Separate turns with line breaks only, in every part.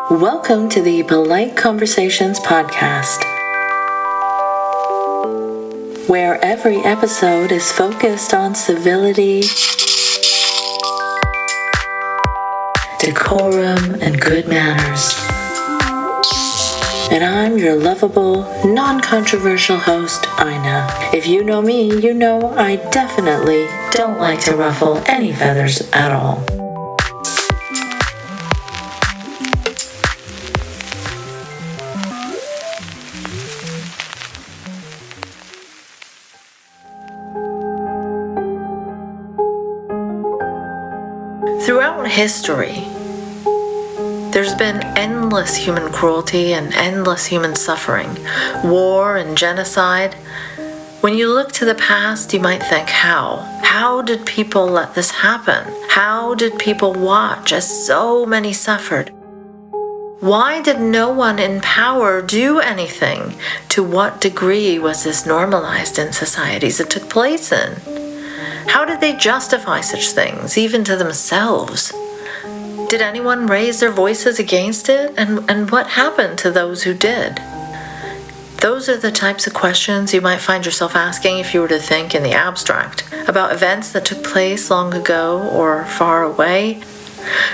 Welcome to the Polite Conversations podcast, where every episode is focused on civility, decorum, and good manners. And I'm your lovable, non-controversial host, Ina. If you know me, you know I definitely don't like to ruffle any feathers at all. Throughout history, there's been endless human cruelty and endless human suffering, war and genocide. When you look to the past, you might think, how? How did people let this happen? How did people watch as so many suffered? Why did no one in power do anything? To what degree was this normalized in societies it took place in? How did they justify such things, even to themselves? Did anyone raise their voices against it? And what happened to those who did? Those are the types of questions you might find yourself asking if you were to think in the abstract about events that took place long ago or far away.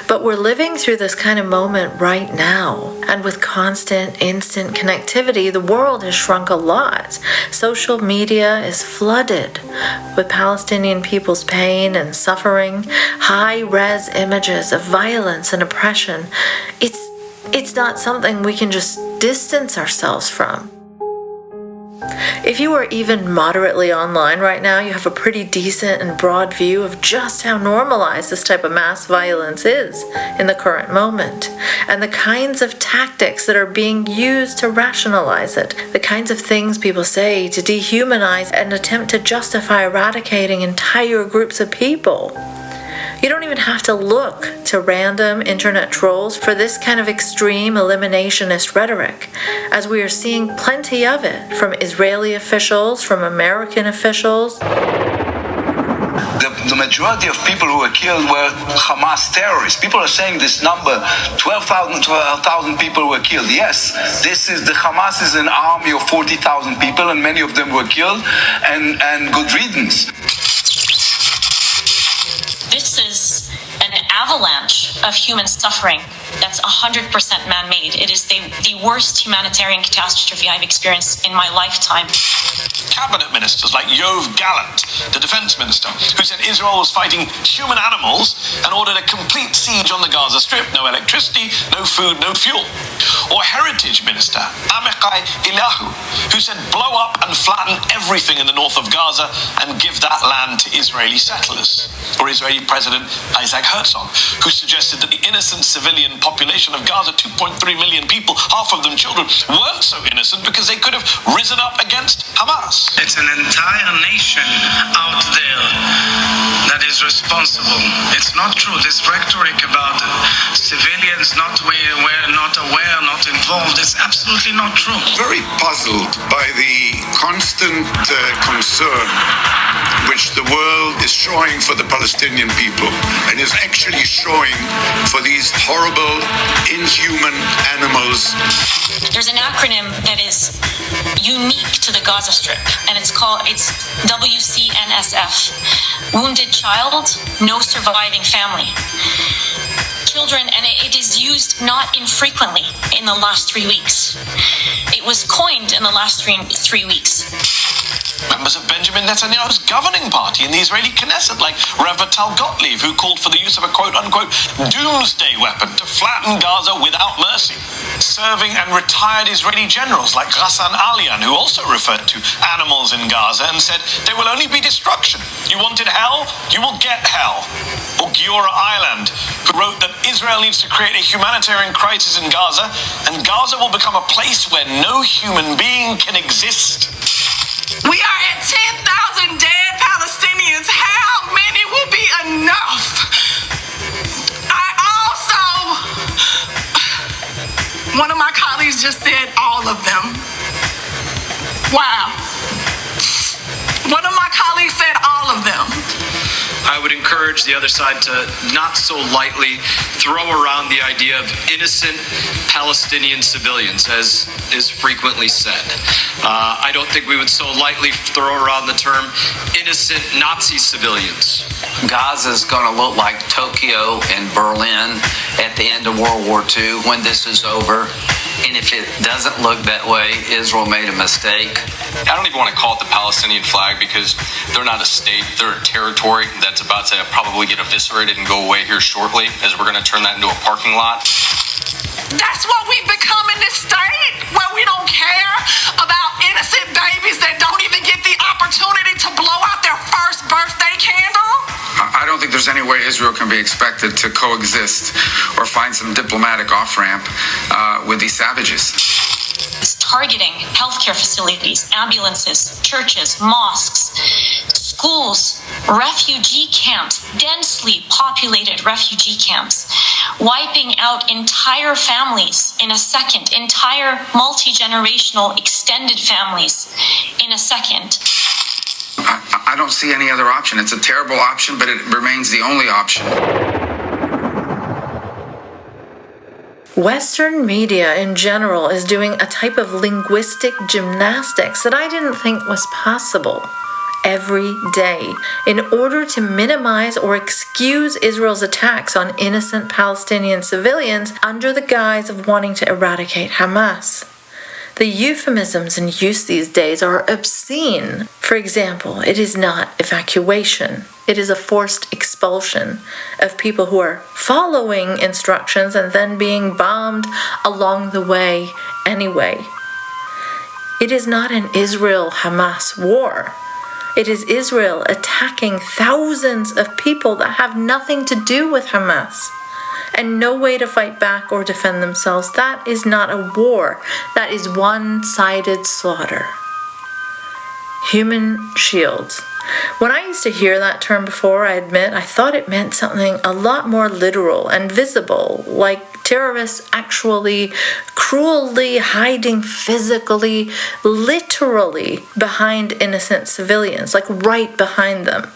But we're living through this kind of moment right now, and with constant, instant connectivity, the world has shrunk a lot. Social media is flooded with Palestinian people's pain and suffering, high-res images of violence and oppression. It's not something we can just distance ourselves from. If you are even moderately online right now, you have a pretty decent and broad view of just how normalized this type of mass violence is in the current moment, and the kinds of tactics that are being used to rationalize it, the kinds of things people say to dehumanize and attempt to justify eradicating entire groups of people. You don't even have to look to random internet trolls for this kind of extreme eliminationist rhetoric, as we are seeing plenty of it from Israeli officials, from American officials.
The majority of people who were killed were Hamas terrorists. People are saying this number, 12,000 people were killed. Yes, Hamas is an army of 40,000 people, and many of them were killed, and good riddance.
This is an avalanche of human suffering that's 100% man-made. It is the worst humanitarian catastrophe I've experienced in my lifetime.
Cabinet ministers like Yoav Gallant, the defense minister, who said Israel was fighting human animals and ordered a complete siege on the Gaza Strip, no electricity, no food, no fuel. Or Heritage Minister Amichai Eliyahu, who said blow up and flatten everything in the north of Gaza and give that land to Israeli settlers. Or Israeli President Isaac Herzog, who suggested that the innocent civilian population of Gaza, 2.3 million people, half of them children, weren't so innocent because they could have risen up against Hamas.
It's an entire nation out there that is responsible. It's not true. This rhetoric about civilians not aware, not involved, it's absolutely not true.
Very puzzled by the constant concern which the world is showing for the Palestinian people, and is actually showing for these horrible, inhuman animals.
There's an acronym that is unique to the Gaza Strip, and it's WCNSF. Wounded child, no surviving family. Children, and it is used not infrequently in the last 3 weeks. It was coined in the last three weeks.
Members of Benjamin Netanyahu's governing party in the Israeli Knesset, like Rev. Tal Gottlieb, who called for the use of a quote-unquote doomsday weapon to flatten Gaza without mercy. Serving and retired Israeli generals like Ghassan Alian, who also referred to animals in Gaza and said there will only be destruction. You wanted hell, you will get hell. Or Giora Ireland, who wrote that Israel needs to create a humanitarian crisis in Gaza, and Gaza will become a place where no human being can exist.
We are at 10,000 dead Palestinians. How many will be enough? One of my colleagues just said all of them. Wow. One of my colleagues said all of them.
I
would encourage the other side to not so lightly throw around the idea of innocent Palestinian civilians, as is frequently said. I don't think we would so lightly throw around the term innocent Nazi civilians.
Gaza's going to look like Tokyo and Berlin at the end of World War II when this is over. And if it doesn't look that way, Israel made a mistake.
I don't even want to call it the Palestinian flag because they're not a state, they're a territory that's about to probably get eviscerated and go away here shortly, as we're going to turn that into a parking lot.
That's what we've become in this state, where we don't care about innocent babies that don't even get the opportunity to blow out their first birthday candle.
I don't think there's any way Israel can be expected to coexist or find some diplomatic off-ramp with these savages.
It's targeting healthcare facilities, ambulances, churches, mosques, schools, refugee camps, densely populated refugee camps, wiping out entire families in a second, entire multi-generational extended families in a second.
I don't see any other option. It's a terrible option, but it remains the only option.
Western media in general is doing a type of linguistic gymnastics that I didn't think was possible every day in order to minimize or excuse Israel's attacks on innocent Palestinian civilians under the guise of wanting to eradicate Hamas. The euphemisms in use these days are obscene. For example, it is not evacuation. It is a forced expulsion of people who are following instructions and then being bombed along the way anyway. It is not an Israel-Hamas war. It is Israel attacking thousands of people that have nothing to do with Hamas and no way to fight back or defend themselves. That is not a war. That is one-sided slaughter. Human shields. When I used to hear that term before, I admit, I thought it meant something a lot more literal and visible, like terrorists actually cruelly hiding physically, literally behind innocent civilians, like right behind them.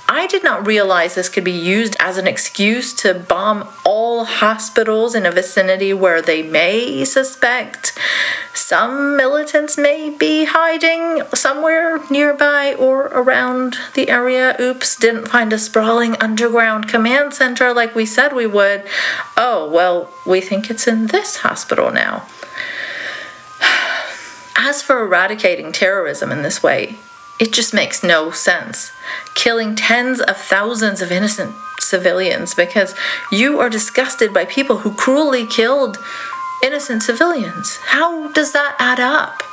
I did not realize this could be used as an excuse to bomb all hospitals in a vicinity where they may suspect some militants may be hiding somewhere nearby or around the area. Oops, didn't find a sprawling underground command center like we said we would. Oh, well, we think it's in this hospital now. As for eradicating terrorism in this way, it just makes no sense. Killing tens of thousands of innocent civilians because you are disgusted by people who cruelly killed innocent civilians. How does that add up?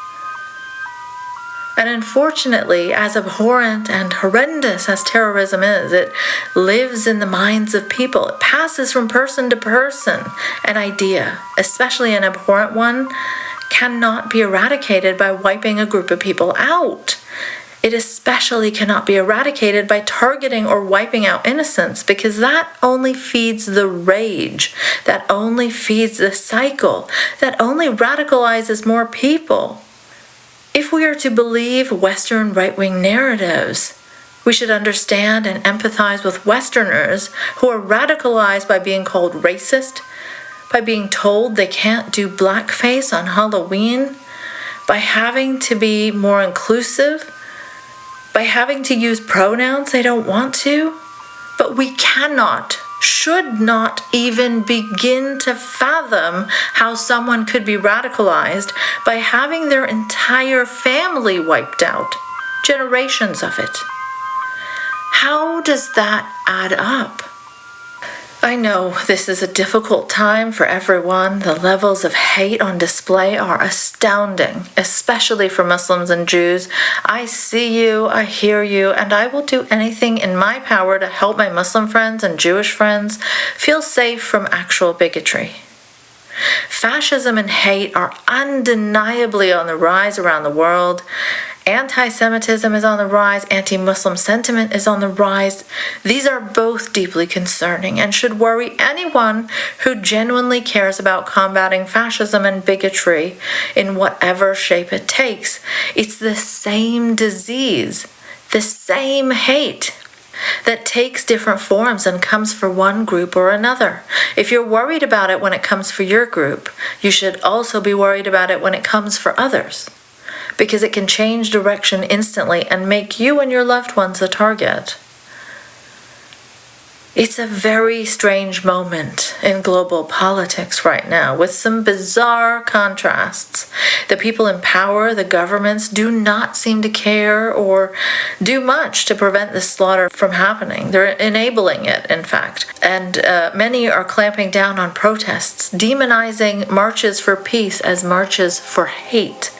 And unfortunately, as abhorrent and horrendous as terrorism is, it lives in the minds of people. It passes from person to person. An idea, especially an abhorrent one, cannot be eradicated by wiping a group of people out. It especially cannot be eradicated by targeting or wiping out innocents, because that only feeds the rage, that only feeds the cycle, that only radicalizes more people. If we are to believe Western right-wing narratives, we should understand and empathize with Westerners who are radicalized by being called racist, by being told they can't do blackface on Halloween, by having to be more inclusive, by having to use pronouns they don't want to. But we cannot, should not even begin to fathom how someone could be radicalized by having their entire family wiped out, generations of it. How does that add up? I know this is a difficult time for everyone. The levels of hate on display are astounding, especially for Muslims and Jews. I see you, I hear you, and I will do anything in my power to help my Muslim friends and Jewish friends feel safe from actual bigotry. Fascism and hate are undeniably on the rise around the world. Anti-Semitism is on the rise. Anti-Muslim sentiment is on the rise. These are both deeply concerning and should worry anyone who genuinely cares about combating fascism and bigotry in whatever shape it takes. It's the same disease, the same hate. that takes different forms and comes for one group or another. If you're worried about it when it comes for your group, you should also be worried about it when it comes for others, because it can change direction instantly and make you and your loved ones a target. It's a very strange moment in global politics right now, with some bizarre contrasts. The people in power, the governments, do not seem to care or do much to prevent this slaughter from happening. They're enabling it, in fact. And many are clamping down on protests, demonizing marches for peace as marches for hate.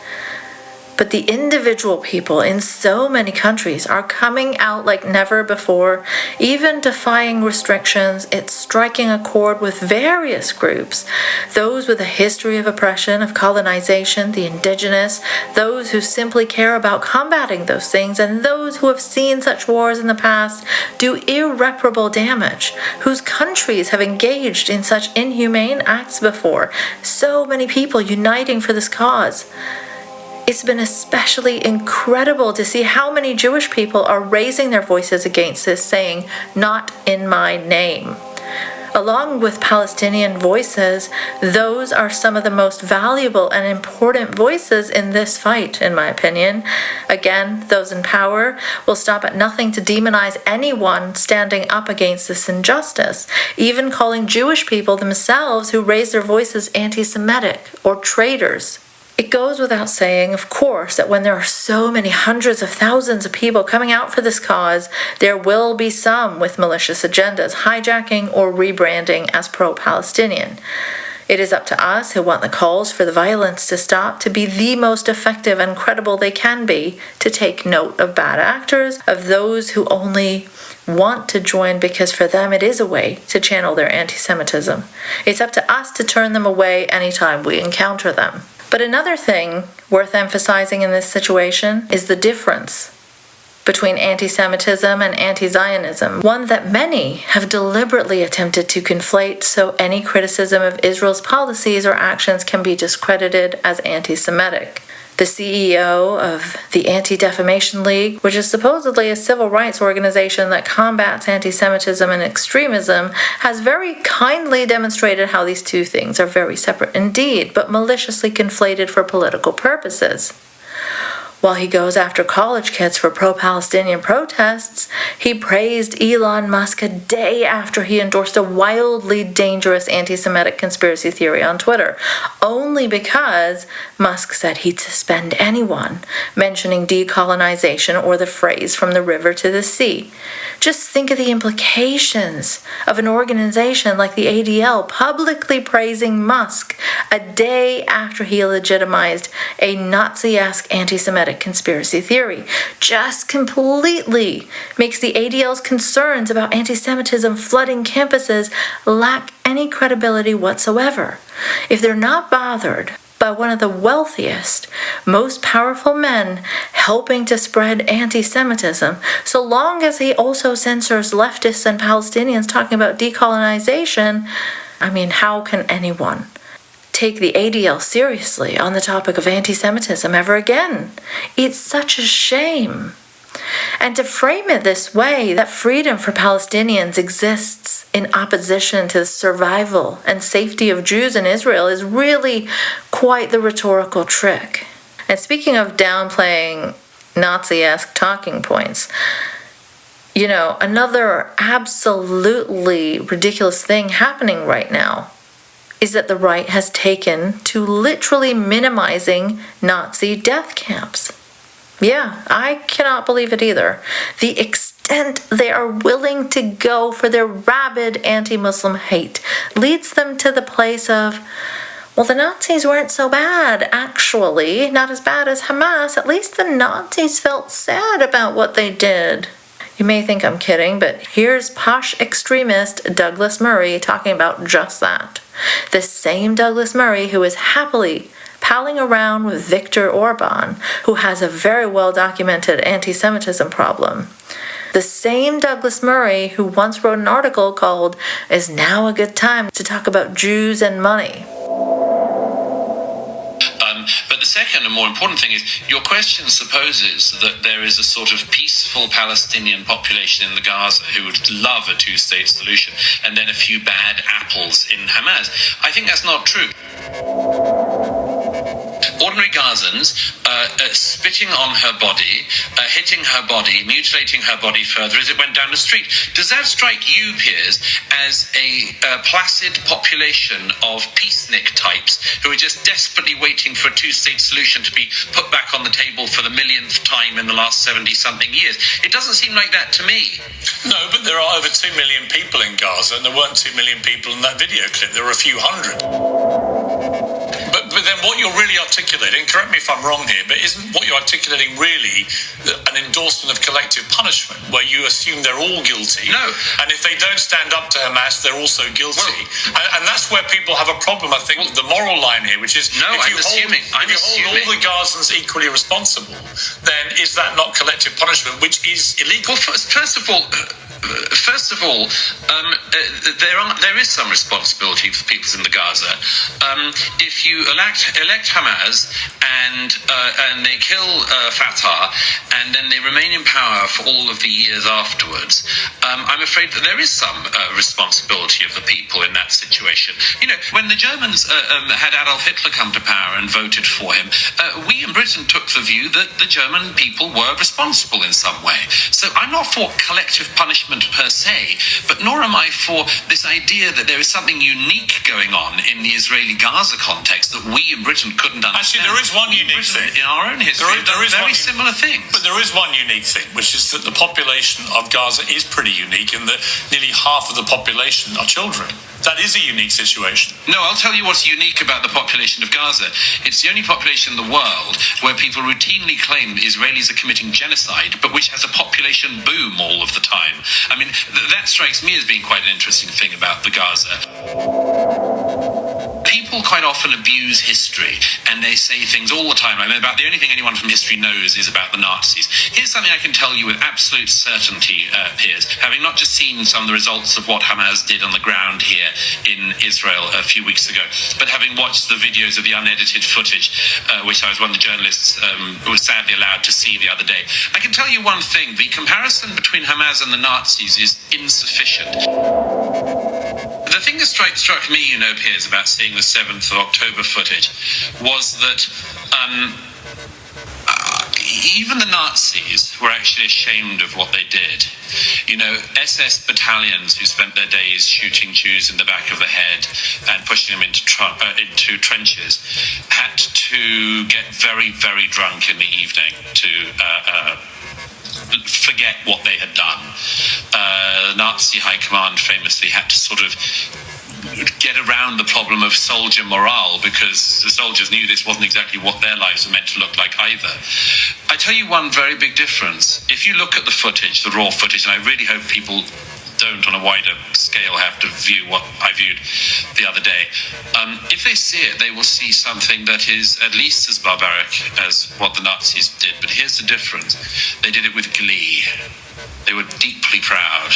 But the individual people in so many countries are coming out like never before, even defying restrictions. It's striking a chord with various groups, those with a history of oppression, of colonization, the indigenous, those who simply care about combating those things, and those who have seen such wars in the past do irreparable damage, whose countries have engaged in such inhumane acts before. So many people uniting for this cause. It's been especially incredible to see how many Jewish people are raising their voices against this, saying, "Not in my name." Along with Palestinian voices, those are some of the most valuable and important voices in this fight, in my opinion. Again, those in power will stop at nothing to demonize anyone standing up against this injustice, even calling Jewish people themselves who raise their voices anti-Semitic or traitors. It goes without saying, of course, that when there are so many hundreds of thousands of people coming out for this cause, there will be some with malicious agendas, hijacking or rebranding as pro-Palestinian. It is up to us who want the calls for the violence to stop to be the most effective and credible they can be, to take note of bad actors, of those who only want to join because for them it is a way to channel their anti-Semitism. It's up to us to turn them away anytime we encounter them. But another thing worth emphasizing in this situation is the difference between anti-Semitism and anti-Zionism, one that many have deliberately attempted to conflate so any criticism of Israel's policies or actions can be discredited as anti-Semitic. The CEO of the Anti-Defamation League, which is supposedly a civil rights organization that combats anti-Semitism and extremism, has very kindly demonstrated how these two things are very separate indeed, but maliciously conflated for political purposes. While he goes after college kids for pro-Palestinian protests, he praised Elon Musk a day after he endorsed a wildly dangerous anti-Semitic conspiracy theory on Twitter, only because Musk said he'd suspend anyone mentioning decolonization or the phrase "from the river to the sea." Just think of the implications of an organization like the ADL publicly praising Musk a day after he legitimized a Nazi-esque anti-Semitic conspiracy theory. Just completely makes the ADL's concerns about anti-Semitism flooding campuses lack any credibility whatsoever. If they're not bothered by one of the wealthiest, most powerful men helping to spread anti-Semitism, so long as he also censors leftists and Palestinians talking about decolonization, how can anyone take the ADL seriously on the topic of anti-Semitism ever again? It's such a shame. And to frame it this way, that freedom for Palestinians exists in opposition to the survival and safety of Jews in Israel, is really quite the rhetorical trick. And speaking of downplaying Nazi-esque talking points, another absolutely ridiculous thing happening right now is that the right has taken to literally minimizing Nazi death camps. Yeah, I cannot believe it either. The extent they are willing to go for their rabid anti-Muslim hate leads them to the place of, well, the Nazis weren't so bad, actually. Not as bad as Hamas. At least the Nazis felt sad about what they did. You may think I'm kidding, but here's posh extremist Douglas Murray talking about just that. The same Douglas Murray who is happily palling around with Viktor Orban, who has a very well-documented anti-Semitism problem. The same Douglas Murray who once wrote an article called "Is Now a Good Time to Talk About Jews and Money?"
But the second second and more important thing is your question supposes that there is a sort of peaceful Palestinian population in the Gaza who would love a two-state solution, and then a few bad apples in Hamas. I think that's not true. Ordinary Gazans spitting on her body, hitting her body, mutilating her body further as it went down the street. Does that strike you, Piers, as a placid population of peacenik types who are just desperately waiting for a two-state solution to be put back on the table for the millionth time in the last 70-something years? It doesn't seem like that to me.
No, but there are over 2 million people in Gaza, and there weren't 2 million people in that video clip. There were a few hundred. But then what you're really articulating, correct me if I'm wrong here, but isn't what you're articulating really an endorsement of collective punishment, where you assume they're all guilty?
No.
And if they don't stand up to Hamas, they're also guilty. And that's where people have a problem, I think, with the moral line here, which is if you hold all the Gazans equally responsible, then is that not collective punishment, which is illegal?
Well, first of all, there is some responsibility for the peoples in the Gaza. If you elect Hamas and they kill Fatah and then they remain in power for all of the years afterwards, I'm afraid that there is some responsibility of the people in that situation. You know, when the Germans had Adolf Hitler come to power and voted for him, we in Britain took the view that the German people were responsible in some way. So I'm not for collective punishment per se, but nor am I for this idea that there is something unique going on in the Israeli-Gaza context that we in Britain couldn't understand.
Actually, there is one unique thing.
In our own history, there is very similar things.
But there is one unique thing, which is that the population of Gaza is pretty unique in that nearly half of the population are children. That is a unique situation.
No, I'll tell you what's unique about the population of Gaza. It's the only population in the world where people routinely claim the Israelis are committing genocide, but which has a population boom all of the time. I mean, that strikes me as being quite an interesting thing about the Gaza. People quite often abuse history, and they say things all the time. I mean, about the only thing anyone from history knows is about the Nazis. Here's something I can tell you with absolute certainty, Piers, having not just seen some of the results of what Hamas did on the ground here in Israel a few weeks ago, but having watched the videos of the unedited footage, which I was one of the journalists who was sadly allowed to see the other day. I can tell you one thing: the comparison between Hamas and the Nazis is insufficient. The thing that struck me, you know, Piers, about seeing the 7th of October footage was that even the Nazis were actually ashamed of what they did. You know, SS battalions who spent their days shooting Jews in the back of the head and pushing them into trenches had to get very, very drunk in the evening to forget what they had done. The Nazi high command famously had to sort of get around the problem of soldier morale because the soldiers knew this wasn't exactly what their lives were meant to look like either. I tell you one very big difference. If you look at the footage, the raw footage, and I really hope people don't on a wider scale have to view what I viewed the other day. If they see it, they will see something that is at least as barbaric as what the Nazis did. But here's the difference. They did it with glee. They were deeply proud.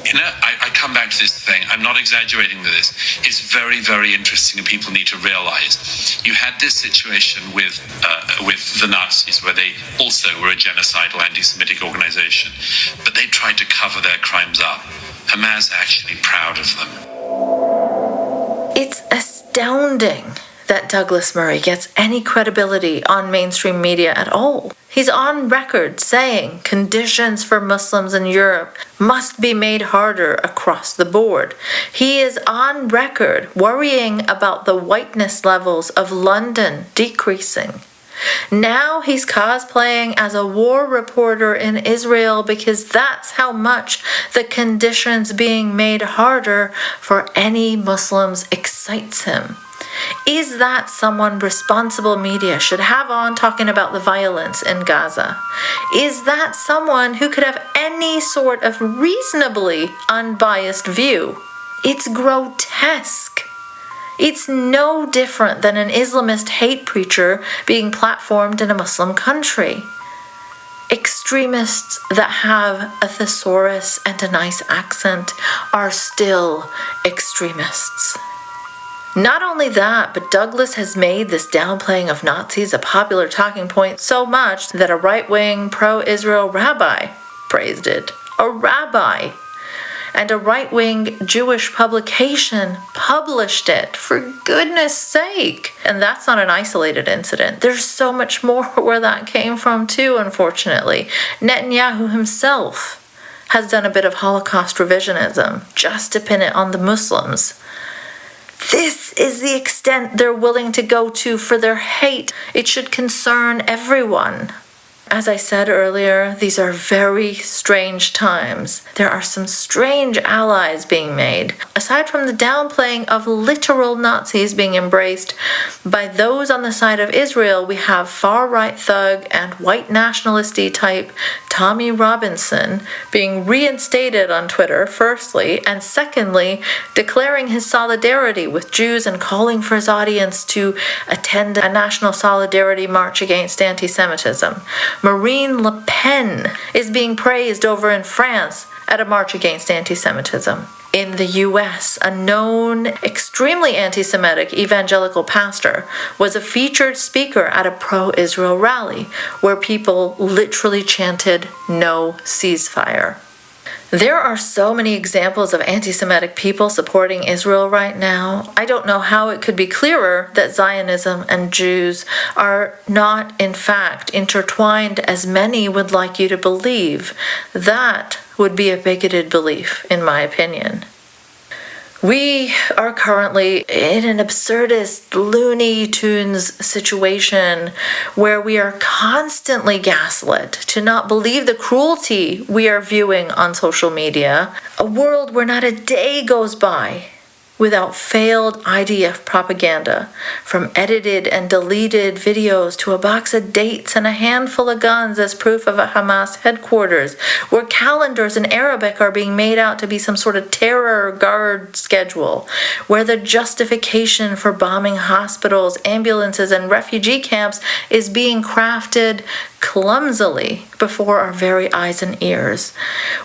You know, I come back to this thing. I'm not exaggerating this. It's very, very interesting, and people need to realize. You had this situation with the Nazis, where they also were a genocidal anti-Semitic organization, but they tried to cover their crimes up. Hamas are actually proud of them.
It's astounding that Douglas Murray gets any credibility on mainstream media at all. He's on record saying conditions for Muslims in Europe must be made harder across the board. He is on record worrying about the whiteness levels of London decreasing. Now he's cosplaying as a war reporter in Israel because that's how much the conditions being made harder for any Muslims excites him. Is that someone responsible media should have on talking about the violence in Gaza? Is that someone who could have any sort of reasonably unbiased view? It's grotesque. It's no different than an Islamist hate preacher being platformed in a Muslim country. Extremists that have a thesaurus and a nice accent are still extremists. Not only that, but Douglas has made this downplaying of Nazis a popular talking point so much that a right-wing pro-Israel rabbi praised it. A rabbi! And a right-wing Jewish publication published it, for goodness sake. And that's not an isolated incident. There's so much more where that came from too, unfortunately. Netanyahu himself has done a bit of Holocaust revisionism just to pin it on the Muslims. This is the extent they're willing to go to for their hate. It should concern everyone. As I said earlier, these are very strange times. There are some strange allies being made. Aside from the downplaying of literal Nazis being embraced by those on the side of Israel, we have far-right thug and white nationalisty type Tommy Robinson being reinstated on Twitter, firstly, and secondly, declaring his solidarity with Jews and calling for his audience to attend a national solidarity march against anti-Semitism. Marine Le Pen is being praised over in France at a march against anti-Semitism. In the US, a known extremely anti-Semitic evangelical pastor was a featured speaker at a pro-Israel rally where people literally chanted, "No ceasefire." There are so many examples of anti-Semitic people supporting Israel right now. I don't know how it could be clearer that Zionism and Jews are not, in fact, intertwined as many would like you to believe. That would be a bigoted belief, in my opinion. We are currently in an absurdist Looney Tunes situation where we are constantly gaslit to not believe the cruelty we are viewing on social media, a world where not a day goes by without failed IDF propaganda, from edited and deleted videos to a box of dates and a handful of guns as proof of a Hamas headquarters, where calendars in Arabic are being made out to be some sort of terror guard schedule, where the justification for bombing hospitals, ambulances, and refugee camps is being crafted clumsily before our very eyes and ears,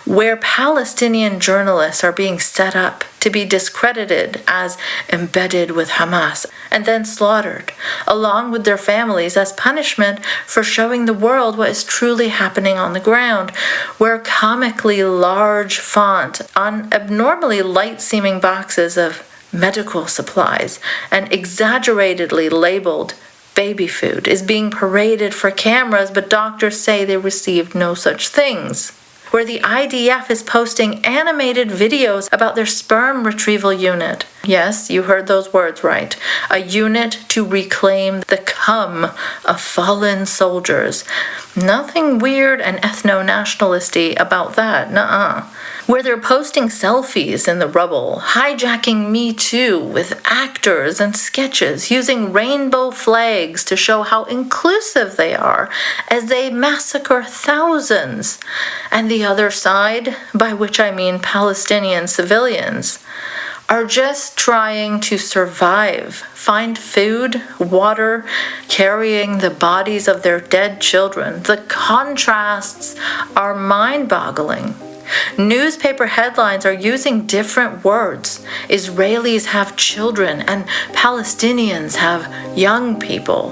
where Palestinian journalists are being set up to be discredited as embedded with Hamas and then slaughtered, along with their families as punishment for showing the world what is truly happening on the ground, where comically large font on abnormally light-seeming boxes of medical supplies and exaggeratedly labeled baby food is being paraded for cameras, but doctors say they received no such things. Where the IDF is posting animated videos about their sperm retrieval unit. Yes, you heard those words right. A unit to reclaim the cum of fallen soldiers. Nothing weird and ethno-nationalisty about that, nuh-uh. Where they're posting selfies in the rubble, hijacking Me Too with actors and sketches, using rainbow flags to show how inclusive they are as they massacre thousands. And the other side, by which I mean Palestinian civilians, are just trying to survive, find food, water, carrying the bodies of their dead children. The contrasts are mind-boggling. Newspaper headlines are using different words. Israelis have children and Palestinians have young people.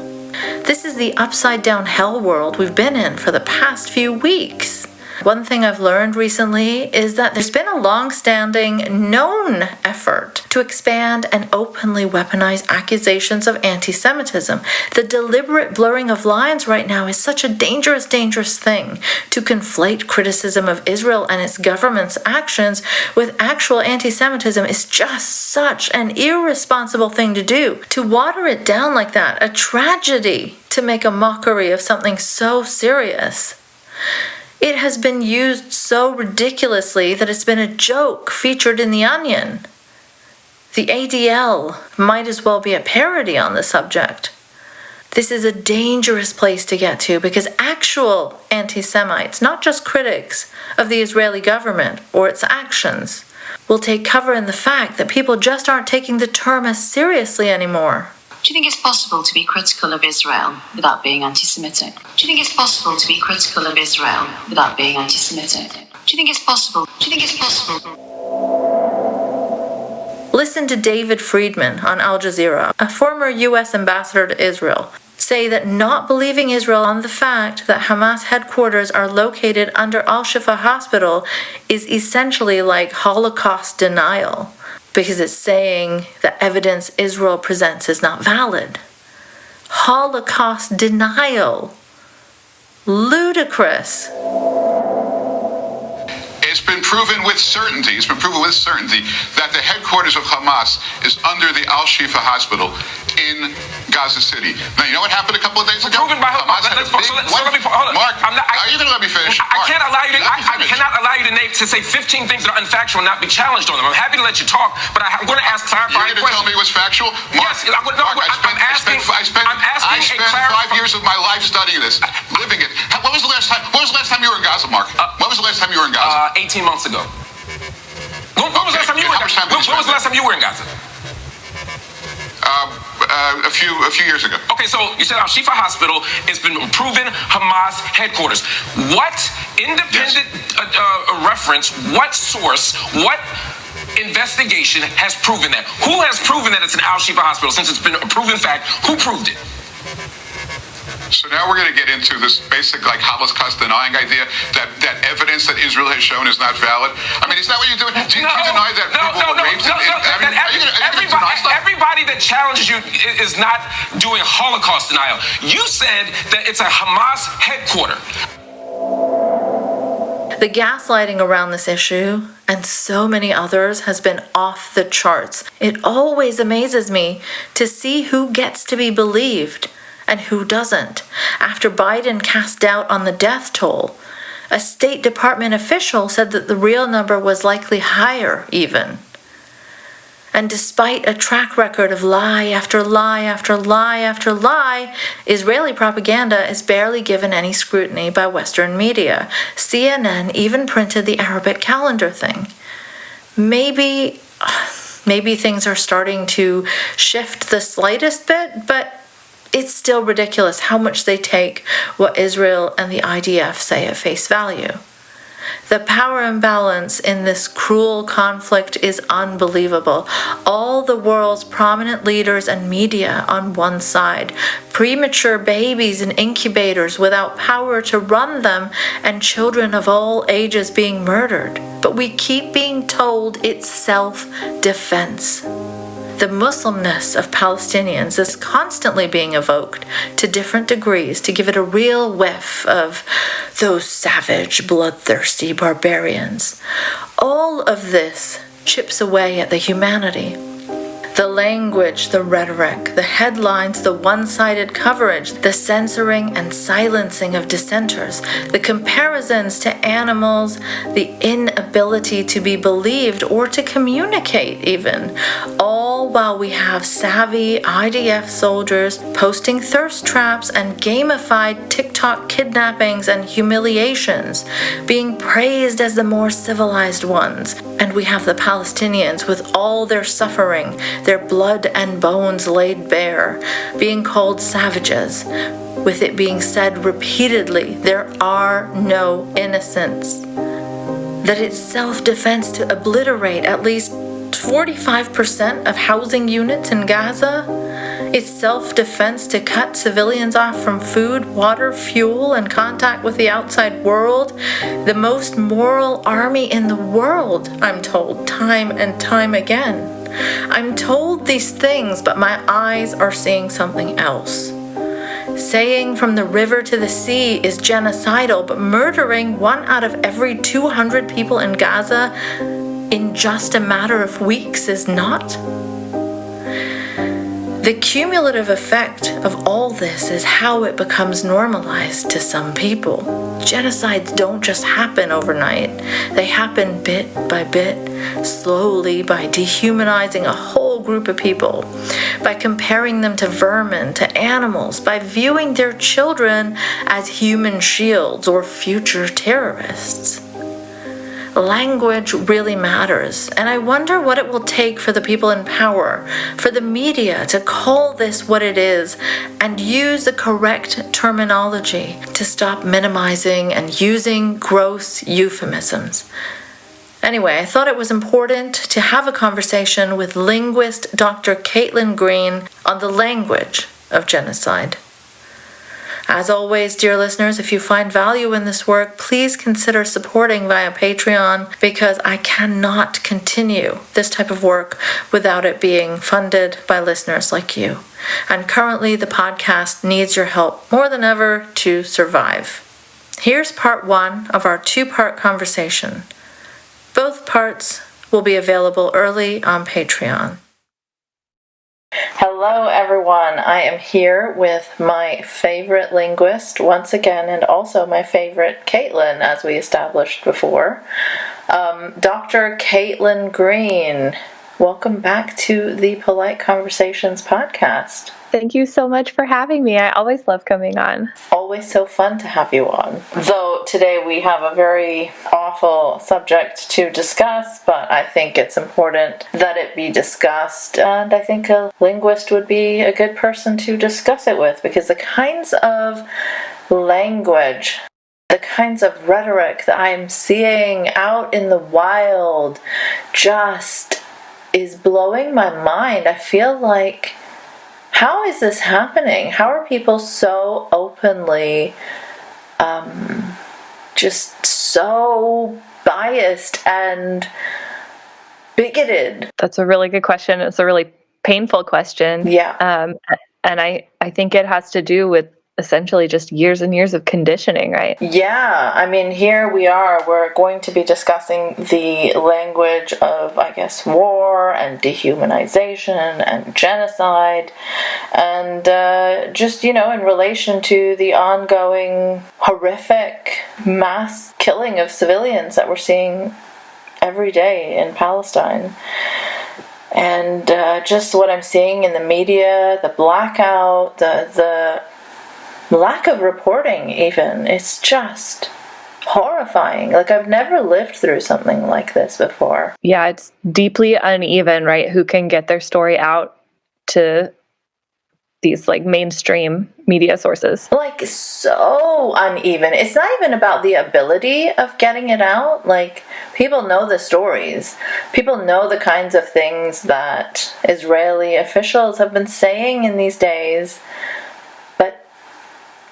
This is the upside-down hell world we've been in for the past few weeks. One thing I've learned recently is that there's been a long-standing, known effort to expand and openly weaponize accusations of anti-Semitism. The deliberate blurring of lines right now is such a dangerous, dangerous thing. To conflate criticism of Israel and its government's actions with actual anti-Semitism is just such an irresponsible thing to do. To water it down like that, a tragedy to make a mockery of something so serious. It has been used so ridiculously that it's been a joke featured in The Onion. The ADL might as well be a parody on the subject. This is a dangerous place to get to because actual anti-Semites, not just critics of the Israeli government or its actions, will take cover in the fact that people just aren't taking the term as seriously anymore.
Do you think it's possible to be critical of Israel without being anti-Semitic? Do you think it's possible to be critical of Israel without being anti-Semitic? Do you think it's possible? Do you think it's possible?
Listen to David Friedman on Al Jazeera, a former U.S. ambassador to Israel, say that not believing Israel on the fact that Hamas headquarters are located under Al-Shifa Hospital is essentially like Holocaust denial, because it's saying the evidence Israel presents is not valid. Holocaust denial. Ludicrous.
It's been proven with certainty that the headquarters of Hamas is under the Al-Shifa Hospital in Gaza City. Now, you know what happened a couple of days ago?
Proven by Hamas. Let me, hold on.
Mark, are you going to let me finish?
I cannot allow you to. I cannot allow you to say 15 things that are unfactual and not be challenged on them. I'm happy to let you talk, but I'm going to ask clarifying questions.
You're going to tell me what's factual? Mark,
yes, I spent
5 years of my life studying this, living it. When was the last time you were in Gaza, Mark? When was the last time you were in Gaza?
18 months ago. When was the last time you were in Gaza? When was the last time you were in Gaza?
A few years ago.
Okay, so you said Al-Shifa Hospital has been proven Hamas headquarters. What independent reference, what source, what investigation has proven that? Who has proven that it's an Al-Shifa Hospital? Since it's been a proven fact, who proved it?
So now we're going to get into this basic Holocaust denying idea that evidence that Israel has shown is not valid. I mean, is that what you're doing? Do you deny that people were raped?
Everybody that challenges you is not doing Holocaust denial. You said that it's a Hamas headquarter.
The gaslighting around this issue, and so many others, has been off the charts. It always amazes me to see who gets to be believed and who doesn't. After Biden cast doubt on the death toll, a State Department official said that the real number was likely higher even. And despite a track record of lie after lie after lie after lie, Israeli propaganda is barely given any scrutiny by Western media. CNN even printed the Arabic calendar thing. Maybe things are starting to shift the slightest bit, but it's still ridiculous how much they take what Israel and the IDF say at face value. The power imbalance in this cruel conflict is unbelievable. All the world's prominent leaders and media on one side, premature babies in incubators without power to run them, and children of all ages being murdered. But we keep being told it's self-defense. The Muslimness of Palestinians is constantly being evoked to different degrees to give it a real whiff of those savage, bloodthirsty barbarians. All of this chips away at the humanity. The language, the rhetoric, the headlines, the one-sided coverage, the censoring and silencing of dissenters, the comparisons to animals, the inability to be believed or to communicate even, all while we have savvy IDF soldiers posting thirst traps and gamified TikTok kidnappings and humiliations, being praised as the more civilized ones. And we have the Palestinians with all their suffering, their blood and bones laid bare, being called savages, with it being said repeatedly, there are no innocents. That it's self-defense to obliterate at least 45% of housing units in Gaza. It's self-defense to cut civilians off from food, water, fuel, and contact with the outside world. The most moral army in the world, I'm told, time and time again. I'm told these things, but my eyes are seeing something else. Saying from the river to the sea is genocidal, but murdering 1 out of every 200 people in Gaza in just a matter of weeks is not. The cumulative effect of all this is how it becomes normalized to some people. Genocides don't just happen overnight. They happen bit by bit, slowly, by dehumanizing a whole group of people, by comparing them to vermin, to animals, by viewing their children as human shields or future terrorists. Language really matters, and I wonder what it will take for the people in power, for the media to call this what it is and use the correct terminology to stop minimizing and using gross euphemisms. Anyway, I thought it was important to have a conversation with linguist Dr. Caitlin Green on the language of genocide. As always, dear listeners, if you find value in this work, please consider supporting via Patreon, because I cannot continue this type of work without it being funded by listeners like you. And currently, the podcast needs your help more than ever to survive. Here's part 1 of our 2-part conversation. Both parts will be available early on Patreon. Hello everyone, I am here with my favorite linguist once again, and also my favorite Caitlin, as we established before. Dr. Caitlin Green, welcome back to the Polite Conversations podcast.
Thank you so much for having me. I always love coming on.
Always so fun to have you on. Though today we have a very awful subject to discuss, but I think it's important that it be discussed, and I think a linguist would be a good person to discuss it with, because the kinds of language, the kinds of rhetoric that I'm seeing out in the wild just is blowing my mind. I feel like, how is this happening? How are people so openly, just so biased and bigoted?
That's a really good question. It's a really painful question.
Yeah.
And I think it has to do with essentially just years and years of conditioning, right?
Yeah, I mean, here we are, we're going to be discussing the language of, I guess, war and dehumanization and genocide, and just, in relation to the ongoing horrific mass killing of civilians that we're seeing every day in Palestine. And just what I'm seeing in the media, the blackout, the lack of reporting even, it's just horrifying. Like, I've never lived through something like this before.
Yeah, it's deeply uneven, right? Who can get their story out to these mainstream media sources.
So uneven. It's not even about the ability of getting it out. People know the stories. People know the kinds of things that Israeli officials have been saying in these days.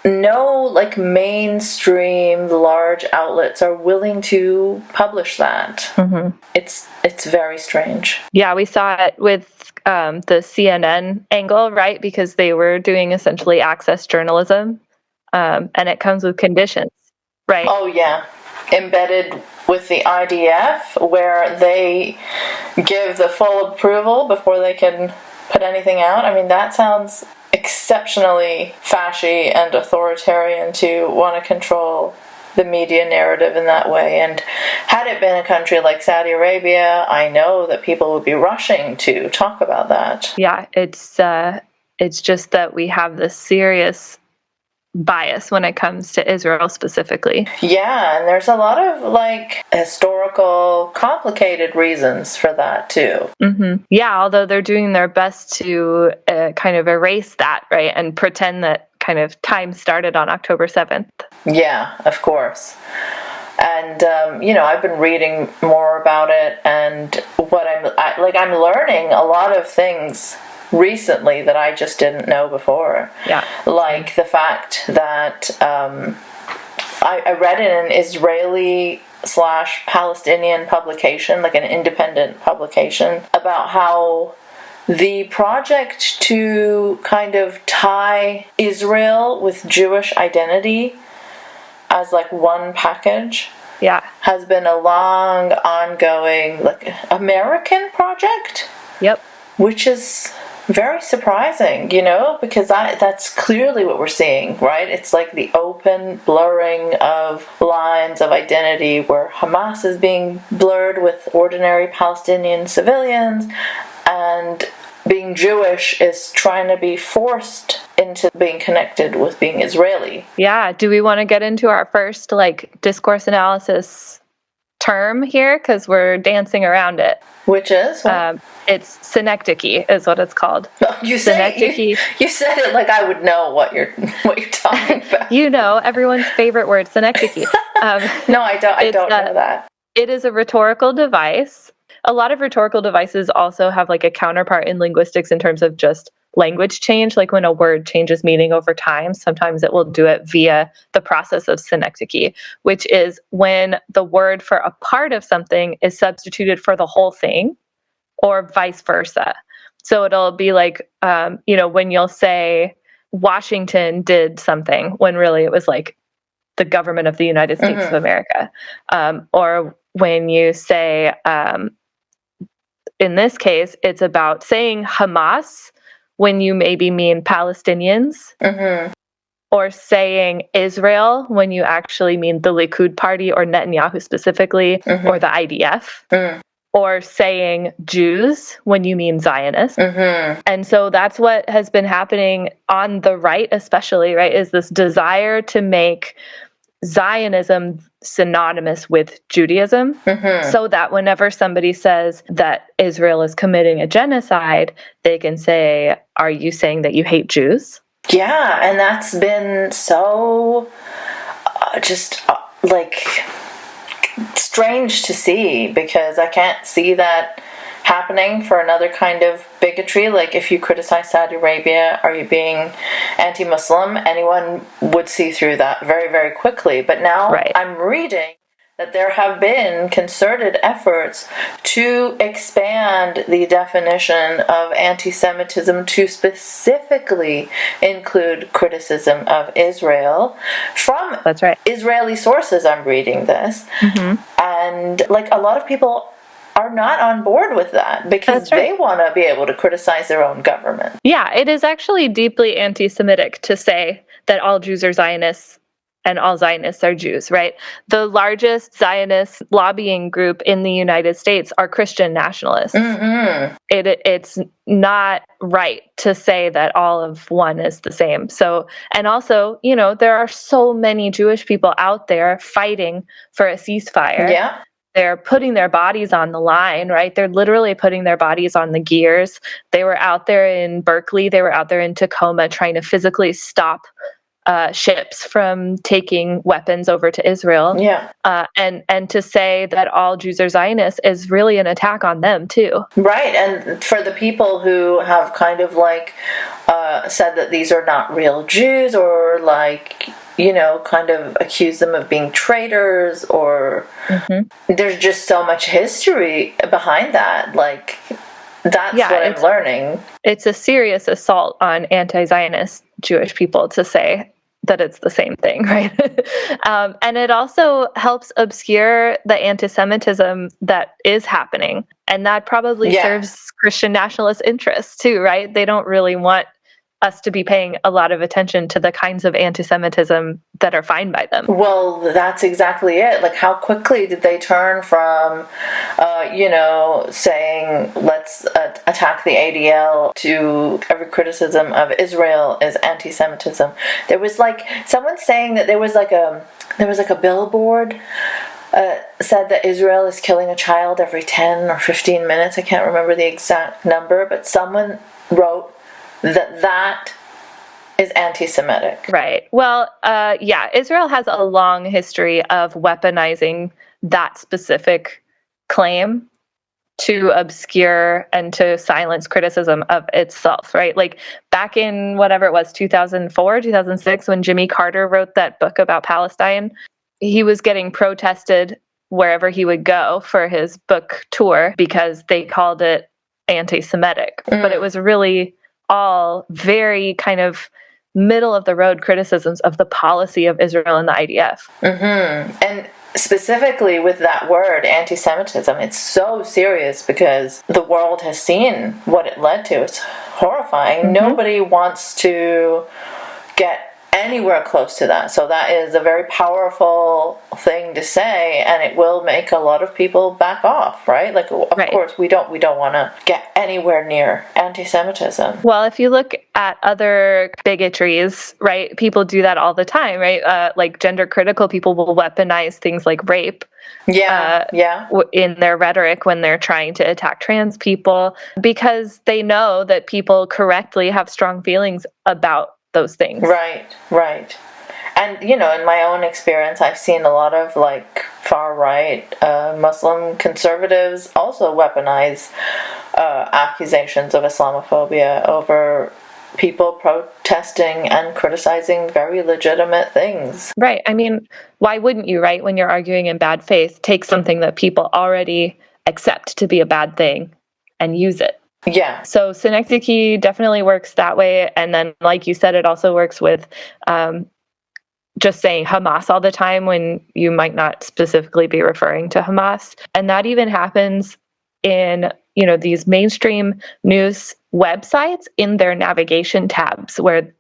No, mainstream large outlets are willing to publish that. Mm-hmm. It's very strange.
Yeah, we saw it with the CNN angle, right? Because they were doing essentially access journalism, and it comes with conditions, right?
Oh, yeah. Embedded with the IDF, where they give the full approval before they can put anything out. I mean, that sounds exceptionally fashy and authoritarian to want to control the media narrative in that way. And had it been a country like Saudi Arabia, I know that people would be rushing to talk about that.
Yeah, it's just that we have this serious bias when it comes to Israel specifically.
Yeah, and there's a lot of historical, complicated reasons for that too.
Mm-hmm. Yeah, although they're doing their best to kind of erase that, right, and pretend that kind of time started on October 7th.
Yeah, of course. And I've been reading more about it, and what I'm learning a lot of things recently that I just didn't know before.
Yeah.
Like the fact that I read in an Israeli/Palestinian publication, an independent publication, about how the project to kind of tie Israel with Jewish identity as one package, has been a long, ongoing, American project.
Yep.
Which is very surprising, because that's clearly what we're seeing, right? It's the open blurring of lines of identity, where Hamas is being blurred with ordinary Palestinian civilians, and being Jewish is trying to be forced into being connected with being Israeli.
Yeah. Do we want to get into our first discourse analysis term here? Because we're dancing around it.
Which is?
It's synecdoche is what it's called.
You said it like I would know what you're talking about.
Everyone's favorite word, synecdoche.
No, I don't know that.
It is a rhetorical device. A lot of rhetorical devices also have like a counterpart in linguistics in terms of just language change. Like when a word changes meaning over time, sometimes it will do it via the process of synecdoche, which is when the word for a part of something is substituted for the whole thing, or vice versa. So it'll be like, when you'll say Washington did something when really it was like the government of the United States of America. Or when you say, in this case, it's about saying Hamas when you maybe mean Palestinians, or saying Israel when you actually mean the Likud party or Netanyahu specifically, or the IDF, or saying Jews when you mean Zionists. And so that's what has been happening on the right, especially, right, is this desire to make Zionism synonymous with Judaism, so that whenever somebody says that Israel is committing a genocide, they can say, are you saying that you hate Jews?
Yeah, and that's been so strange to see, because I can't see that happening for another kind of bigotry. Like if you criticize Saudi Arabia, are you being anti-Muslim? Anyone would see through that very, very quickly. But now I'm reading that there have been concerted efforts to expand the definition of anti-Semitism to specifically include criticism of Israel from Israeli sources. I'm reading this. And like a lot of people are not on board with that because they want to be able to criticize their own government.
Yeah, it is actually deeply anti-Semitic to say that all Jews are Zionists and all Zionists are Jews, right? The largest Zionist lobbying group in the United States are Christian nationalists. It's not right to say that all of one is the same. So, and also, there are so many Jewish people out there fighting for a ceasefire.
Yeah.
They're putting their bodies on the line, right? They're literally putting their bodies on the gears. They were out there in Berkeley. They were out there in Tacoma trying to physically stop ships from taking weapons over to Israel. Yeah. And to say that all Jews are Zionists is really an attack on them too.
Right. And for the people who have kind of like said that these are not real Jews, or like, kind of accuse them of being traitors, or there's just so much history behind that. Like, that's what I'm learning.
It's a serious assault on anti-Zionist Jewish people to say that it's the same thing, right? And it also helps obscure the anti-Semitism that is happening. And that probably serves Christian nationalist interests too, right? They don't really want us to be paying a lot of attention to the kinds of anti-Semitism that are fine by them.
Well, that's exactly it. Like, how quickly did they turn from, saying let's attack the ADL to every criticism of Israel is anti-Semitism. There was like someone saying that there was like a billboard said that Israel is killing a child every 10 or 15 minutes. I can't remember the exact number, but someone wrote that is anti-Semitic.
Right. Well, Israel has a long history of weaponizing that specific claim to obscure and to silence criticism of itself, right? Like back in whatever it was, 2004, 2006, when Jimmy Carter wrote that book about Palestine, he was getting protested wherever he would go for his book tour because they called it anti-Semitic. But it was really all very kind of middle of the road criticisms of the policy of Israel and the IDF.
And specifically with that word, anti-Semitism, it's so serious because the world has seen what it led to. It's horrifying. Nobody wants to get anywhere close to that. So that is a very powerful thing to say, and it will make a lot of people back off, right? Like, of course, we don't want to get anywhere near anti-Semitism.
Well, if you look at other bigotries, right, people do that all the time, right? Like gender critical people will weaponize things like rape. In their rhetoric when they're trying to attack trans people, because they know that people correctly have strong feelings about those things.
Right. And, in my own experience, I've seen a lot of, far-right Muslim conservatives also weaponize accusations of Islamophobia over people protesting and criticizing very legitimate things.
Right. I mean, why wouldn't you, right, when you're arguing in bad faith, take something that people already accept to be a bad thing and use it?
Yeah.
So synecdoche definitely works that way. And then, like you said, it also works with just saying Hamas all the time when you might not specifically be referring to Hamas. And that even happens in, these mainstream news websites in their navigation tabs where,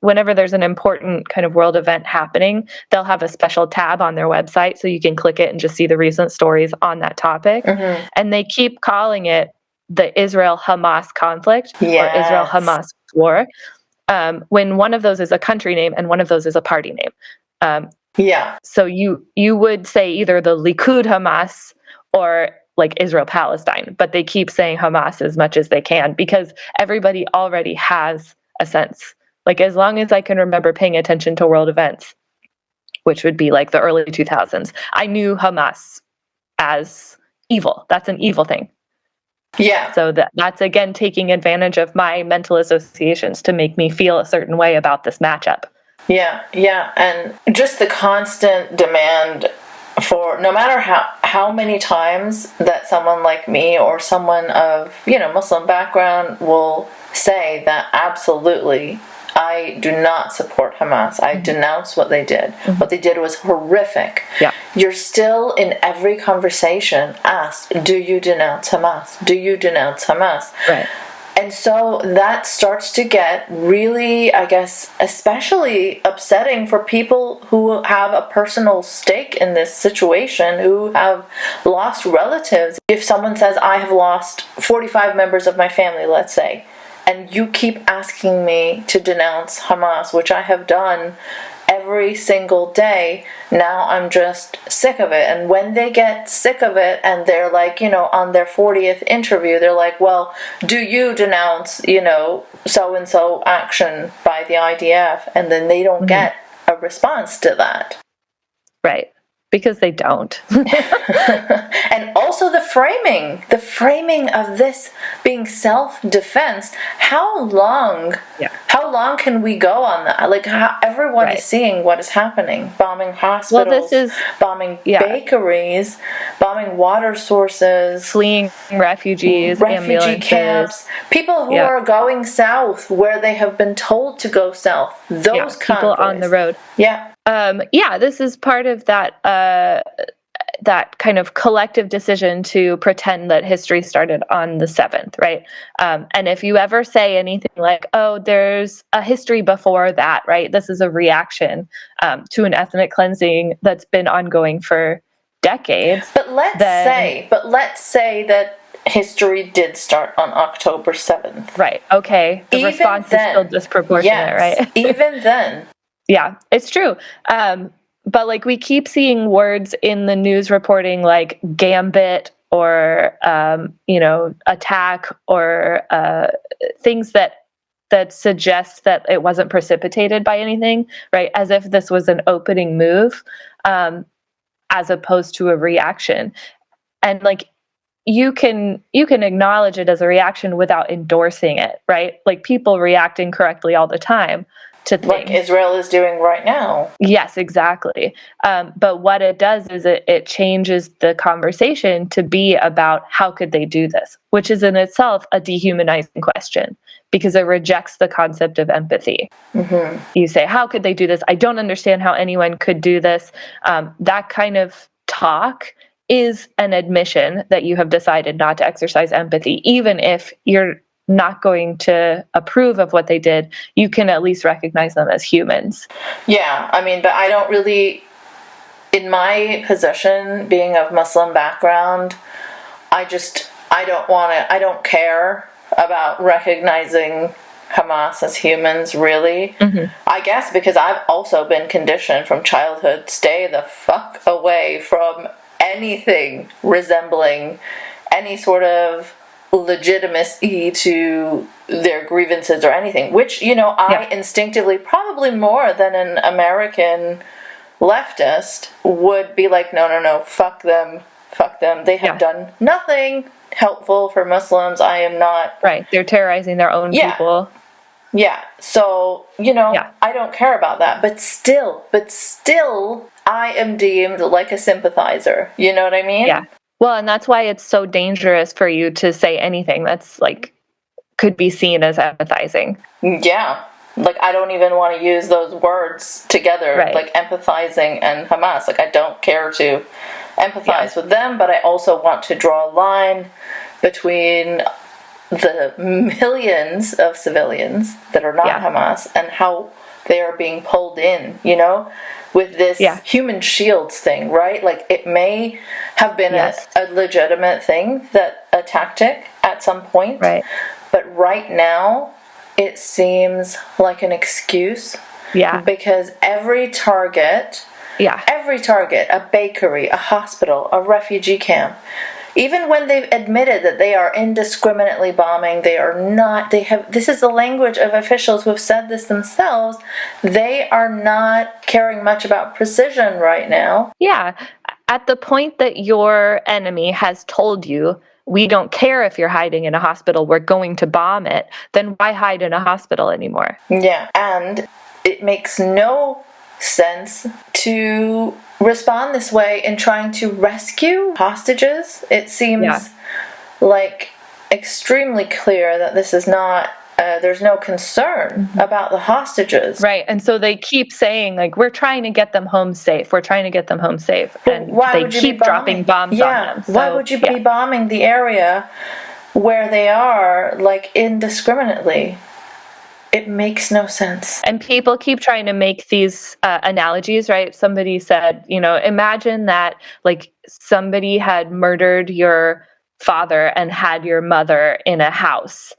whenever there's an important kind of world event happening, they'll have a special tab on their website so you can click it and just see the recent stories on that topic.
Mm-hmm.
And they keep calling it the Israel-Hamas conflict or Israel-Hamas war, when one of those is a country name and one of those is a party name. So you would say either the Likud Hamas or like Israel-Palestine, but they keep saying Hamas as much as they can because everybody already has a sense. Like, as long as I can remember paying attention to world events, which would be like the early 2000s, I knew Hamas as evil. That's an evil thing.
Yeah.
So that's, again, taking advantage of my mental associations to make me feel a certain way about this matchup.
Yeah. And just the constant demand for, no matter how many times that someone like me or someone of, Muslim background will say that absolutely I do not support Hamas. I denounce what they did. Mm-hmm. What they did was horrific.
Yeah.
You're still in every conversation asked, do you denounce Hamas? Do you denounce Hamas?
Right.
And so that starts to get really, I guess, especially upsetting for people who have a personal stake in this situation, who have lost relatives. If someone says, I have lost 45 members of my family, let's say, and you keep asking me to denounce Hamas, which I have done every single day, now I'm just sick of it. And when they get sick of it and they're like, on their 40th interview, they're like, well, do you denounce, so-and-so action by the IDF? And then they don't get a response to that.
Right. Because they don't.
And also the framing of this being self-defense. How long can we go on that? Like, everyone is seeing what is happening. Bombing hospitals, bombing bakeries, bombing water sources.
Fleeing refugee
camps. People who are going south where they have been told to go south. Those
people on the road.
Yeah.
This is part of that kind of collective decision to pretend that history started on the 7th, right? And if you ever say anything like, oh, there's a history before that, right? This is a reaction to an ethnic cleansing that's been ongoing for decades.
But let's say that history did start on October 7th.
Right, okay. The response is still disproportionate, right?
Even then.
Yeah, it's true. But like, we keep seeing words in the news reporting like gambit or, attack or things that suggest that it wasn't precipitated by anything, right? As if this was an opening move, as opposed to a reaction. And like, you can acknowledge it as a reaction without endorsing it, right? Like, people react incorrectly all the time to things.
Like Israel is doing right now.
Yes, exactly. But what it does is it changes the conversation to be about how could they do this, which is in itself a dehumanizing question because it rejects the concept of empathy.
Mm-hmm.
You say, how could they do this? I don't understand how anyone could do this. That kind of talk is an admission that you have decided not to exercise empathy, even if you're not going to approve of what they did. You can at least recognize them as humans.
Yeah, I mean, but I don't really, in my position, being of Muslim background, I don't care about recognizing Hamas as humans, really.
Mm-hmm.
I guess because I've also been conditioned from childhood, stay the fuck away from anything resembling any sort of legitimacy to their grievances or anything, which, I instinctively, probably more than an American leftist, would be like, no, fuck them. They have done nothing helpful for Muslims. I am not...
Right, they're terrorizing their own people.
Yeah, so, I don't care about that. But still, I am deemed like a sympathizer. You know what I mean?
Yeah. Well, and that's why it's so dangerous for you to say anything that's, like, could be seen as empathizing.
Yeah. Like, I don't even want to use those words together, like empathizing and Hamas. Like, I don't care to empathize with them, but I also want to draw a line between the millions of civilians that are not Hamas and how they are being pulled in, with this human shields thing, right? Like, it may have been a legitimate thing, a tactic at some point, but right now it seems like an excuse. Yeah. Because every target, a bakery, a hospital, a refugee camp, even when they've admitted that they are indiscriminately bombing, this is the language of officials who have said this themselves, they are not caring much about precision right now.
Yeah. At the point that your enemy has told you, we don't care if you're hiding in a hospital, we're going to bomb it, then why hide in a hospital anymore?
Yeah, and it makes no sense to respond this way in trying to rescue hostages. It seems like extremely clear that this is not, there's no concern about the hostages.
Right, and so they keep saying, like, we're trying to get them home safe, and they keep dropping bombs on them. So,
why would you be bombing the area where they are, like, indiscriminately? It makes no sense.
And people keep trying to make these analogies, right? Somebody said, imagine that, like, somebody had murdered your father and had your mother in a house,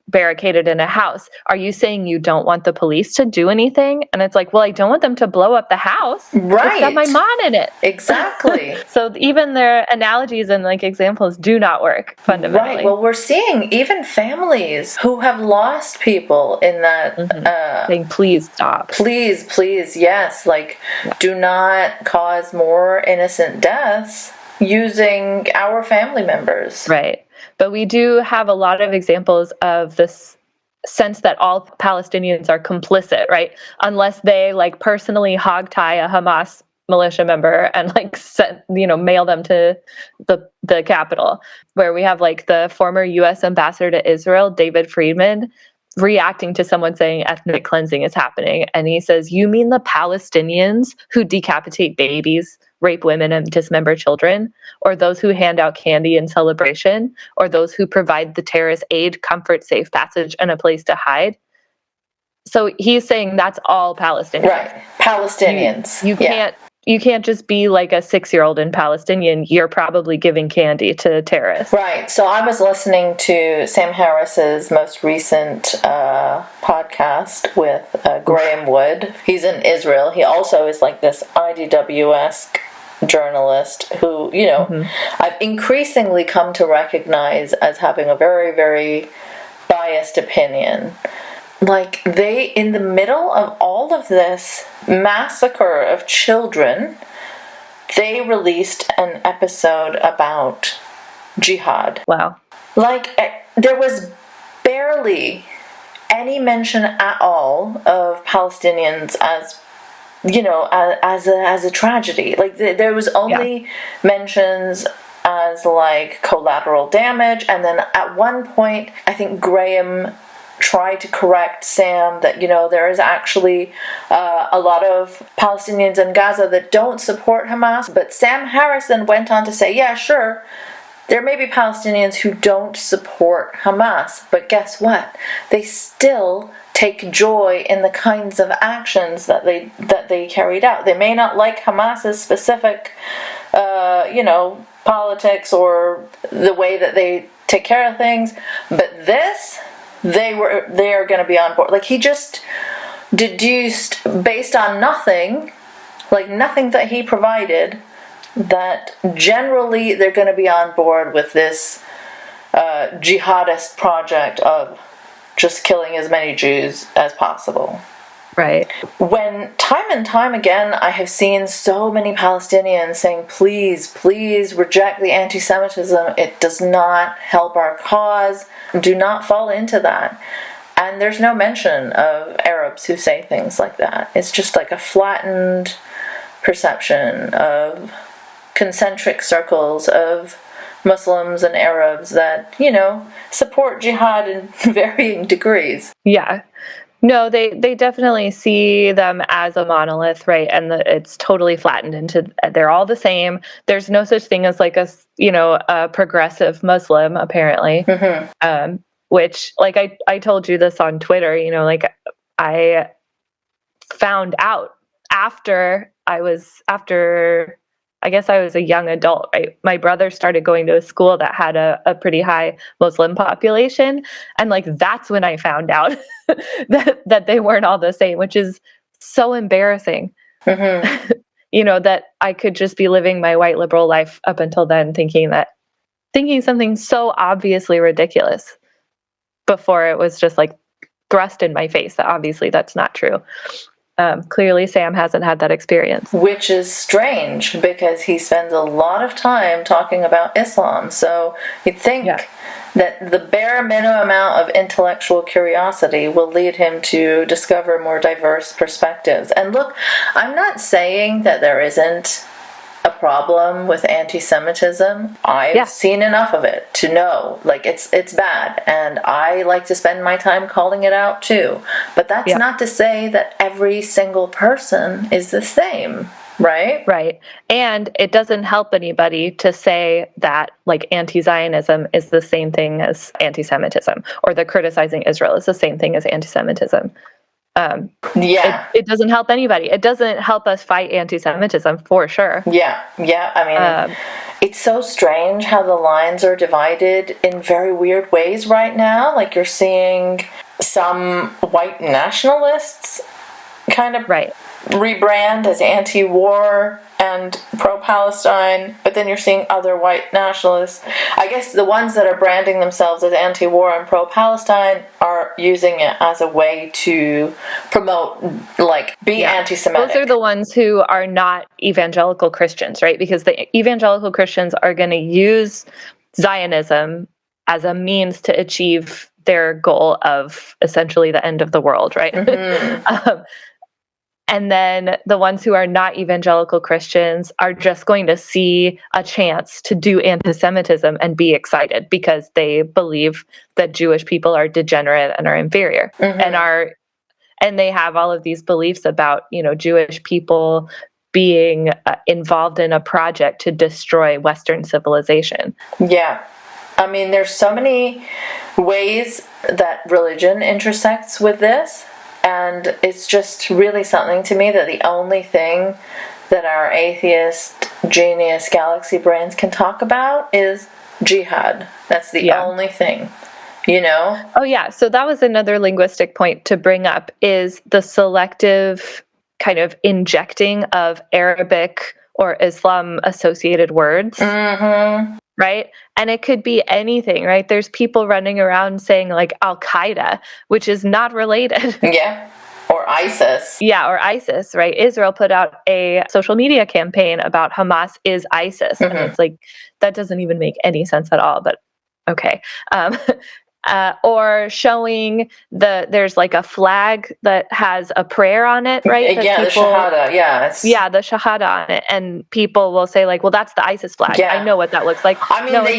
barricaded in a house. Are you saying you don't want the police to do anything? And it's like, well, I don't want them to blow up the house.
Right.
It's got my mom in it.
Exactly.
So even their analogies and, like, examples do not work fundamentally.
Right. Well, we're seeing even families who have lost people in that.
Saying, please stop.
Please, yes. Like, do not cause more innocent deaths using our family members.
Right. But we do have a lot of examples of this sense that all Palestinians are complicit, right? Unless they, like, personally hogtie a Hamas militia member and, like, mail them to the capital, where we have, like, the former U.S. ambassador to Israel, David Friedman, reacting to someone saying ethnic cleansing is happening. And he says, you mean the Palestinians who decapitate babies, rape women, and dismember children, or those who hand out candy in celebration, or those who provide the terrorist aid, comfort, safe passage, and a place to hide? So he's saying that's all Palestinians.
Right. Palestinians.
You can't just be like a 6-year-old in Palestinian. You're probably giving candy to terrorists.
Right. So I was listening to Sam Harris's most recent podcast with Graham Wood. He's in Israel. He also is like this IDW-esque journalist who, I've increasingly come to recognize as having a very, very biased opinion. Like, they, in the middle of all of this massacre of children, they released an episode about jihad.
Wow.
Like, there was barely any mention at all of Palestinians as, as a tragedy. Like, there was only mentions as, like, collateral damage, and then at one point, I think Graham tried to correct Sam that, there is actually a lot of Palestinians in Gaza that don't support Hamas. But Sam Harrison went on to say, yeah, sure, there may be Palestinians who don't support Hamas, but guess what? They still take joy in the kinds of actions that they carried out. They may not like Hamas's specific, politics or the way that they take care of things, but this, they are going to be on board. Like, he just deduced based on nothing that he provided, that generally they're going to be on board with this jihadist project of just killing as many Jews as possible.
Right.
When time and time again I have seen so many Palestinians saying, please, please reject the anti-Semitism. It does not help our cause. Do not fall into that. And there's no mention of Arabs who say things like that. It's just like a flattened perception of concentric circles of Muslims and Arabs that, support jihad in varying degrees.
Yeah. No, they definitely see them as a monolith, right? And it's totally flattened into, they're all the same. There's no such thing as like a progressive Muslim, apparently.
Mm-hmm.
Which, like I told you this on Twitter, like I found out after I guess I was a young adult, right? My brother started going to a school that had a pretty high Muslim population. And like, that's when I found out that they weren't all the same, which is so embarrassing.
Mm-hmm.
That I could just be living my white liberal life up until then, thinking something so obviously ridiculous before it was just like thrust in my face that obviously that's not true. Clearly Sam hasn't had that experience.
Which is strange because he spends a lot of time talking about Islam. So you'd think that the bare minimum amount of intellectual curiosity will lead him to discover more diverse perspectives. And look, I'm not saying that there isn't a problem with anti-Semitism. I've seen enough of it to know, like, it's bad, and I like to spend my time calling it out too. But that's not to say that every single person is the same, right?
Right. And it doesn't help anybody to say that, like, anti-Zionism is the same thing as anti-Semitism, or that criticizing Israel is the same thing as anti-Semitism. It doesn't help anybody. It doesn't help us fight anti-Semitism, for sure.
Yeah. I mean, it's so strange how the lines are divided in very weird ways right now. Like, you're seeing some white nationalists kind of rebrand as anti-war and pro-Palestine, but then you're seeing other white nationalists. I guess the ones that are branding themselves as anti-war and pro-Palestine are using it as a way to promote, like, be anti-Semitic.
Those are the ones who are not evangelical Christians, right? Because the evangelical Christians are going to use Zionism as a means to achieve their goal of essentially the end of the world, right?
Mm-hmm.
And then the ones who are not evangelical Christians are just going to see a chance to do anti-Semitism and be excited because they believe that Jewish people are degenerate and are inferior, and they have all of these beliefs about, Jewish people being involved in a project to destroy Western civilization.
Yeah. I mean, there's so many ways that religion intersects with this. And it's just really something to me that the only thing that our atheist genius galaxy brains can talk about is jihad. That's the only thing,
Oh, yeah. So that was another linguistic point to bring up, is the selective kind of injecting of Arabic or Islam associated words.
Mm-hmm.
Right? And it could be anything, right? There's people running around saying like Al-Qaeda, which is not related.
Yeah. Or ISIS.
Yeah, or ISIS, right? Israel put out a social media campaign about Hamas is ISIS.
Mm-hmm.
And it's like, that doesn't even make any sense at all, but okay. Or showing there's like a flag that has a prayer on it, right?
The Shahada,
Yeah, the Shahada on it. And people will say like, well, that's the ISIS flag.
Yeah.
I know what that looks like.
I mean, they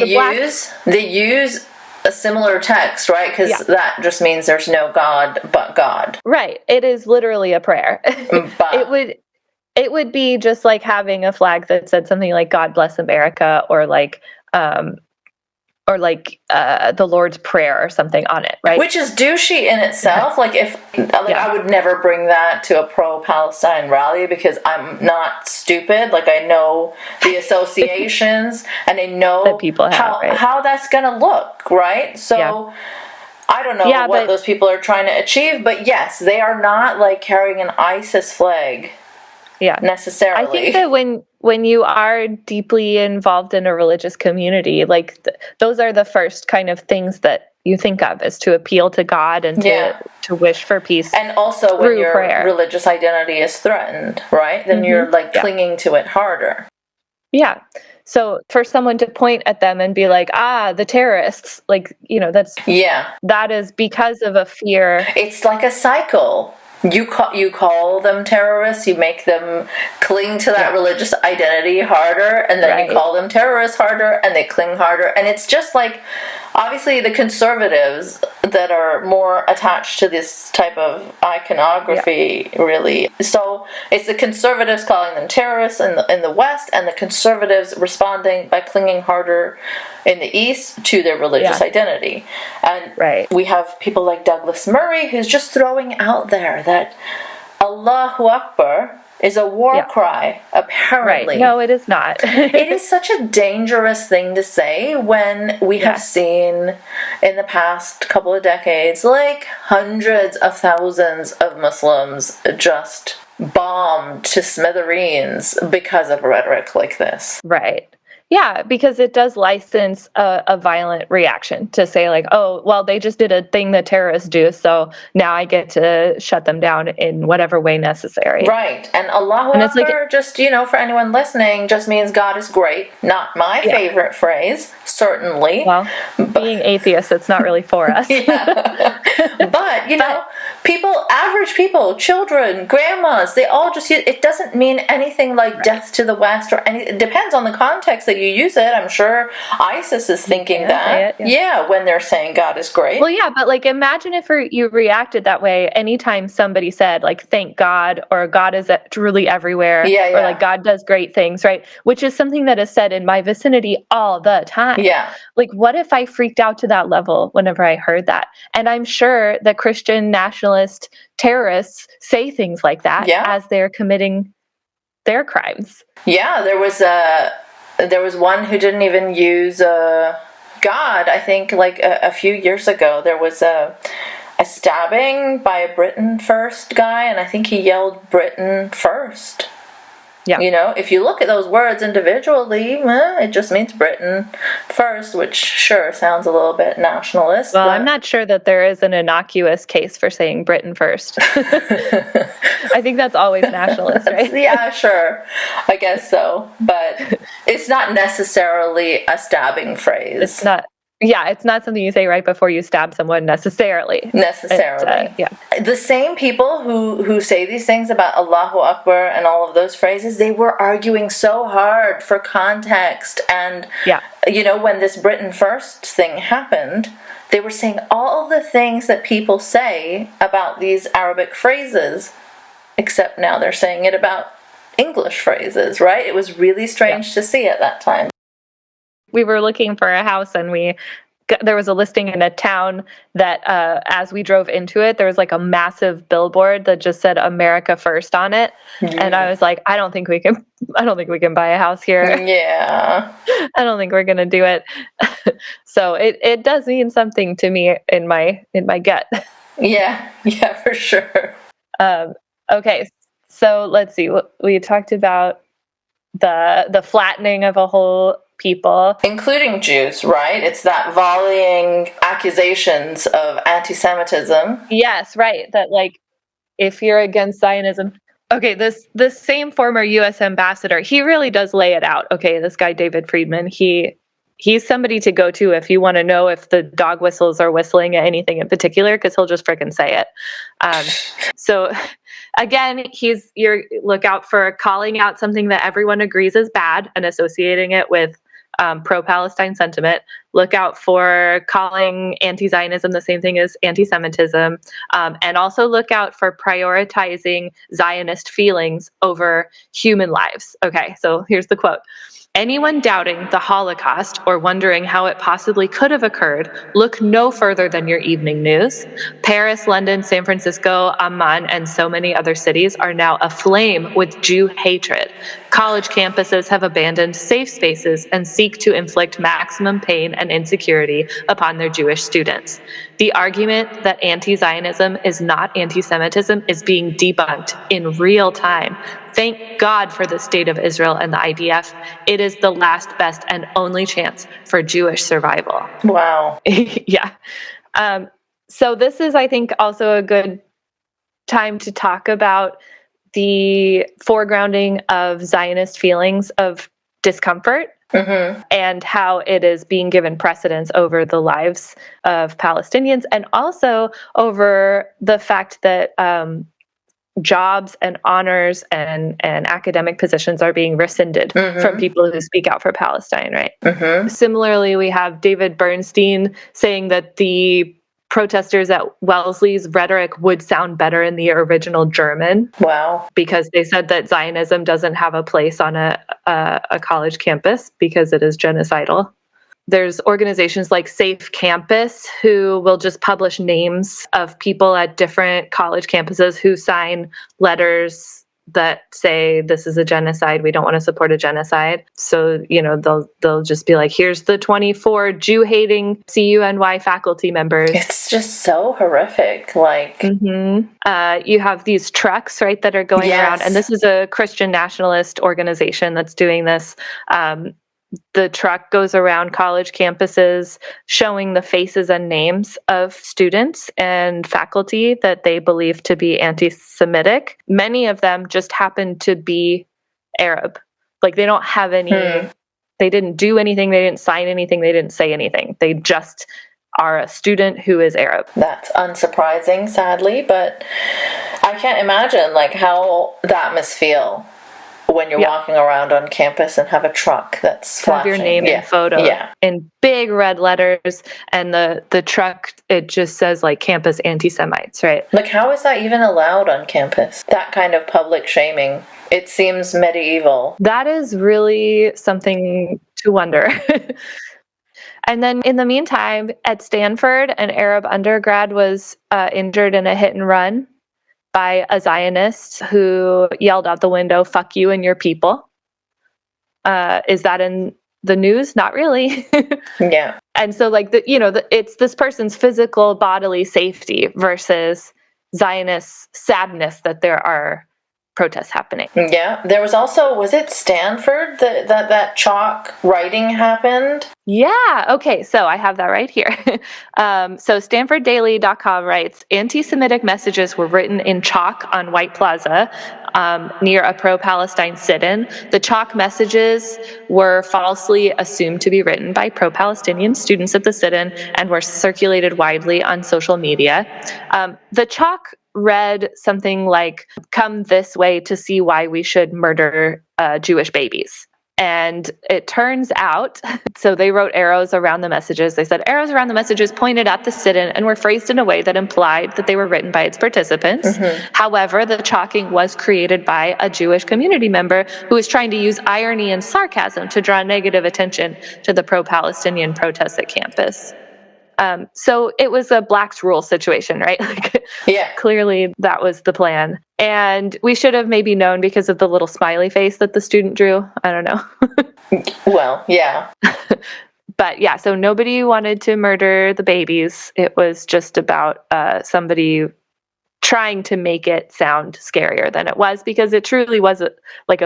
use a similar text, right? Because that just means there's no God but God.
Right. It is literally a prayer. It would be just like having a flag that said something like God bless America, or like the Lord's Prayer or something on it, right?
Which is douchey in itself. Like, I would never bring that to a pro-Palestine rally because I'm not stupid. Like, I know the associations and I know
that people have,
how that's going to look, right? So I don't know what those people are trying to achieve, but yes, they are not like carrying an ISIS flag. necessarily.
I think that when you are deeply involved in a religious community, like those are the first kind of things that you think of, is to appeal to God and to wish for peace.
And also when your
prayer.
religious identity is threatened, right? Then you're like clinging to it harder.
Yeah. So for someone to point at them and be like, the terrorists, like, that is because of a fear.
It's like a cycle. You call them terrorists, you make them cling to that religious identity harder, and then you call them terrorists harder, and they cling harder. And it's just like, obviously the conservatives that are more attached to this type of iconography, really. So it's the conservatives calling them terrorists in the West, and the conservatives responding by clinging harder in the East to their religious identity. And we have people like Douglas Murray, who's just throwing out there that Allahu Akbar is a war cry, apparently.
Right. No, it is not.
It is such a dangerous thing to say when we have seen in the past couple of decades, like hundreds of thousands of Muslims just bombed to smithereens because of rhetoric like this.
Right. Yeah, because it does license a violent reaction to say like, oh, well, they just did a thing that terrorists do, so now I get to shut them down in whatever way necessary.
Right. And Allahu Akbar, just, for anyone listening, just means God is great. Not my favorite phrase, certainly.
Well, being atheists, it's not really for us.
But, people, average people, children, grandmas, they all just use it. Doesn't mean anything like death to the West or any. It depends on the context that you use it. I'm sure ISIS is thinking that. When they're saying God is great.
Well, yeah, but like imagine if you reacted that way anytime somebody said like, thank God, or God is truly everywhere, or like God does great things, right? Which is something that is said in my vicinity all the time.
Yeah.
Like, what if I freaked out to that level whenever I heard that? And I'm sure that Christian nationalist terrorists say things like that as they're committing their crimes.
Yeah, there was one who didn't even use God. I think like a few years ago there was a stabbing by a Britain first guy, and I think he yelled Britain first.
Yeah.
If you look at those words individually, it just means Britain first, which sure sounds a little bit nationalist.
Well, I'm not sure that there is an innocuous case for saying Britain first. I think that's always nationalist, right?
Yeah, sure. I guess so. But it's not necessarily a stabbing phrase.
It's not. Yeah, it's not something you say right before you stab someone necessarily. The same people who say these things about Allahu Akbar and all of those phrases, they were arguing so hard for context. And, when this Britain First thing happened, they were saying all the things that people say about these Arabic phrases, except now they're saying it about English phrases, right? It was really strange to see at that time. We were looking for a house, and there was a listing in a town that as we drove into it, there was like a massive billboard that just said America First on it. And I was like, I don't think we can buy a house here.
Yeah.
I don't think we're going to do it. So it does mean something to me in my gut.
Yeah, for sure.
Okay. So let's see. We talked about the flattening of a whole people,
including Jews, right? It's that volleying accusations of anti-Semitism.
Yes, right. That like, if you're against Zionism. Okay, this same former U.S. ambassador, he really does lay it out. Okay, this guy David Friedman, he's somebody to go to if you want to know if the dog whistles are whistling at anything in particular, because he'll just frickin' say it. So again, you look out for calling out something that everyone agrees is bad and associating it with pro-Palestine sentiment. Look out for calling anti-Zionism the same thing as anti-Semitism, and also look out for prioritizing Zionist feelings over human lives. Okay, so here's the quote. Anyone doubting the Holocaust or wondering how it possibly could have occurred, look no further than your evening news. Paris, London, San Francisco, Amman, and so many other cities are now aflame with Jew hatred. College campuses have abandoned safe spaces and seek to inflict maximum pain and insecurity upon their Jewish students. The argument that anti-Zionism is not anti-Semitism is being debunked in real time. Thank God for the State of Israel and the IDF. It is the last, best, and only chance for Jewish survival.
Wow.
Yeah. So this is, I think, also a good time to talk about the foregrounding of Zionist feelings of discomfort and how it is being given precedence over the lives of Palestinians, and also over the fact that jobs and honors and academic positions are being rescinded from people who speak out for Palestine, right? Similarly, we have David Bernstein saying that the protesters at Wellesley's rhetoric would sound better in the original German.
Wow.
Because they said that Zionism doesn't have a place on a college campus because it is genocidal. There's organizations like Safe Campus who will just publish names of people at different college campuses who sign letters that say this is a genocide, we don't want to support a genocide. So, they'll just be like, here's the 24 Jew-hating CUNY faculty members.
It's just so horrific. Like,
you have these trucks, right, that are going around, and this is a Christian nationalist organization that's doing this. The truck goes around college campuses showing the faces and names of students and faculty that they believe to be anti-Semitic. Many of them just happen to be Arab. Like, they don't have any, they didn't do anything, they didn't sign anything, they didn't say anything. They just are a student who is Arab.
That's unsurprising, sadly, but I can't imagine how that must feel when you're walking around on campus and have a truck that's flashing.
Have your name and photo in big red letters, and the truck, it just says campus anti-Semites, right?
How is that even allowed on campus? That kind of public shaming. It seems medieval.
That is really something to wonder. And then in the meantime, at Stanford, an Arab undergrad was injured in a hit and run by a Zionist who yelled out the window, "Fuck you and your people." Is that in the news? Not really.
Yeah.
And so it's this person's physical bodily safety versus Zionist sadness that there are protests happening.
Yeah. There was also, was it Stanford that chalk writing happened?
Yeah. Okay. So I have that right here. So StanfordDaily.com writes, anti-Semitic messages were written in chalk on White Plaza near a pro-Palestine sit-in. The chalk messages were falsely assumed to be written by pro-Palestinian students at the sit-in and were circulated widely on social media. The chalk read something like, "Come this way to see why we should murder Jewish babies." And it turns out, so they wrote arrows around the messages. They said arrows around the messages pointed at the sit-in and were phrased in a way that implied that they were written by its participants. However, the chalking was created by a Jewish community member who was trying to use irony and sarcasm to draw negative attention to the pro-Palestinian protests at campus. So it was a Black's Rule situation, right? Clearly that was the plan. And we should have maybe known because of the little smiley face that the student drew. I don't know.
Well, yeah.
But yeah, so nobody wanted to murder the babies. It was just about somebody trying to make it sound scarier than it was, because it truly was a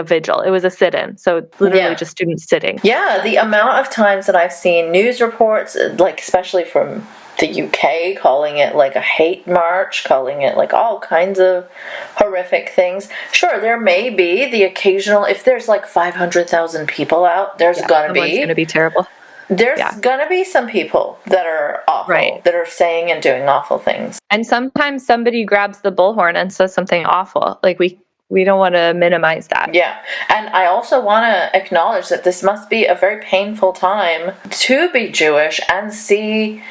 vigil. It was a sit-in. So literally just students sitting.
Yeah, the amount of times that I've seen news reports, especially from the UK, calling it a hate march, calling it all kinds of horrific things. Sure, there may be the occasional, if there's 500,000 people out, there's gonna
be terrible.
There's gonna be some people that are awful, that are saying and doing awful things.
And sometimes somebody grabs the bullhorn and says something awful. We don't want to minimize that.
Yeah. And I also want to acknowledge that this must be a very painful time to be Jewish and see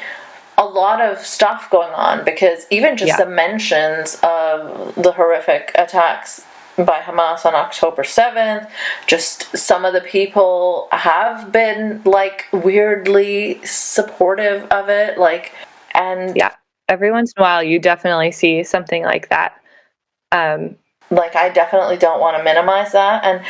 a lot of stuff going on, because even just the mentions of the horrific attacks by Hamas on October 7th, just some of the people have been weirdly supportive of it, and
every once in a while you definitely see something like that.
Like, I definitely don't want to minimize that. And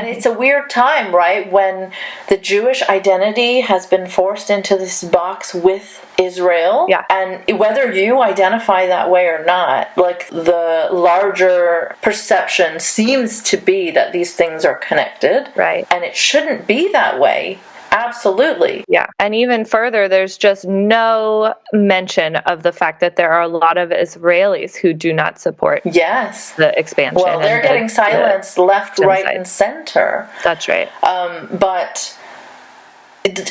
it's a weird time, right? When the Jewish identity has been forced into this box with Israel.
Yeah.
And whether you identify that way or not, like, the larger perception seems to be that these things are connected.
Right.
And it shouldn't be that way. Absolutely.
Yeah. And even further, there's just no mention of the fact that there are a lot of Israelis who do not support the expansion.
Well, they're getting silenced left,
genocide.
right, and center.
That's right.
But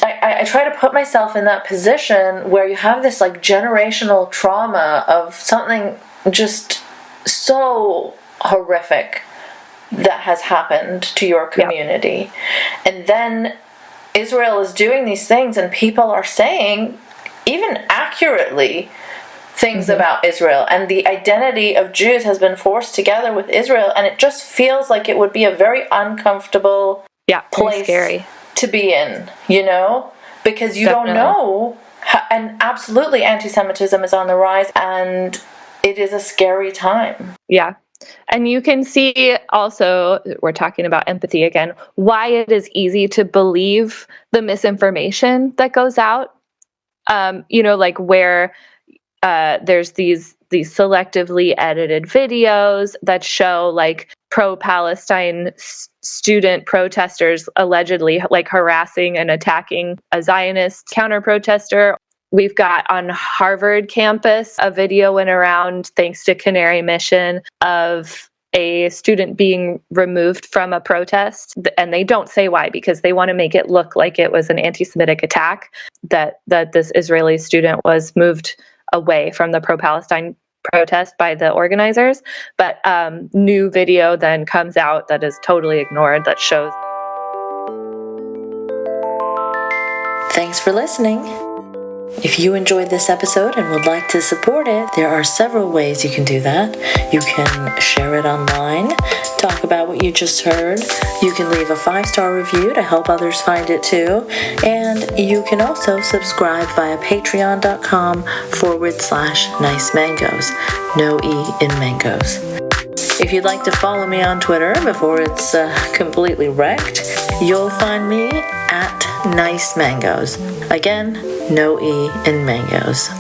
I try to put myself in that position where you have this, like, generational trauma of something just so horrific that has happened to your community. And then Israel is doing these things, and people are saying, even accurately, things about Israel. And the identity of Jews has been forced together with Israel, and it just feels like it would be a very uncomfortable place to be in, you know? Because you don't know. And absolutely, anti-Semitism is on the rise, and it is a scary time.
Yeah. And you can see also, we're talking about empathy again, why it is easy to believe the misinformation that goes out. You know, like where there's these selectively edited videos that show like pro-Palestine student protesters allegedly like harassing and attacking a Zionist counter-protester. We've got on Harvard campus, a video went around, thanks to Canary Mission, of a student being removed from a protest. And they don't say why, because they want to make it look like it was an anti-Semitic attack, that this Israeli student was moved away from the pro-Palestine protest by the organizers. But new video then comes out that is totally ignored, that shows.
Thanks for listening. If you enjoyed this episode and would like to support it, there are several ways you can do that. You can share it online, talk about what you just heard. You can leave a 5-star review to help others find it too. And you can also subscribe via patreon.com/nice mangoes. No E in mangoes. If you'd like to follow me on Twitter before it's completely wrecked, you'll find me at Nice Mangoes. Again, no E in mangoes.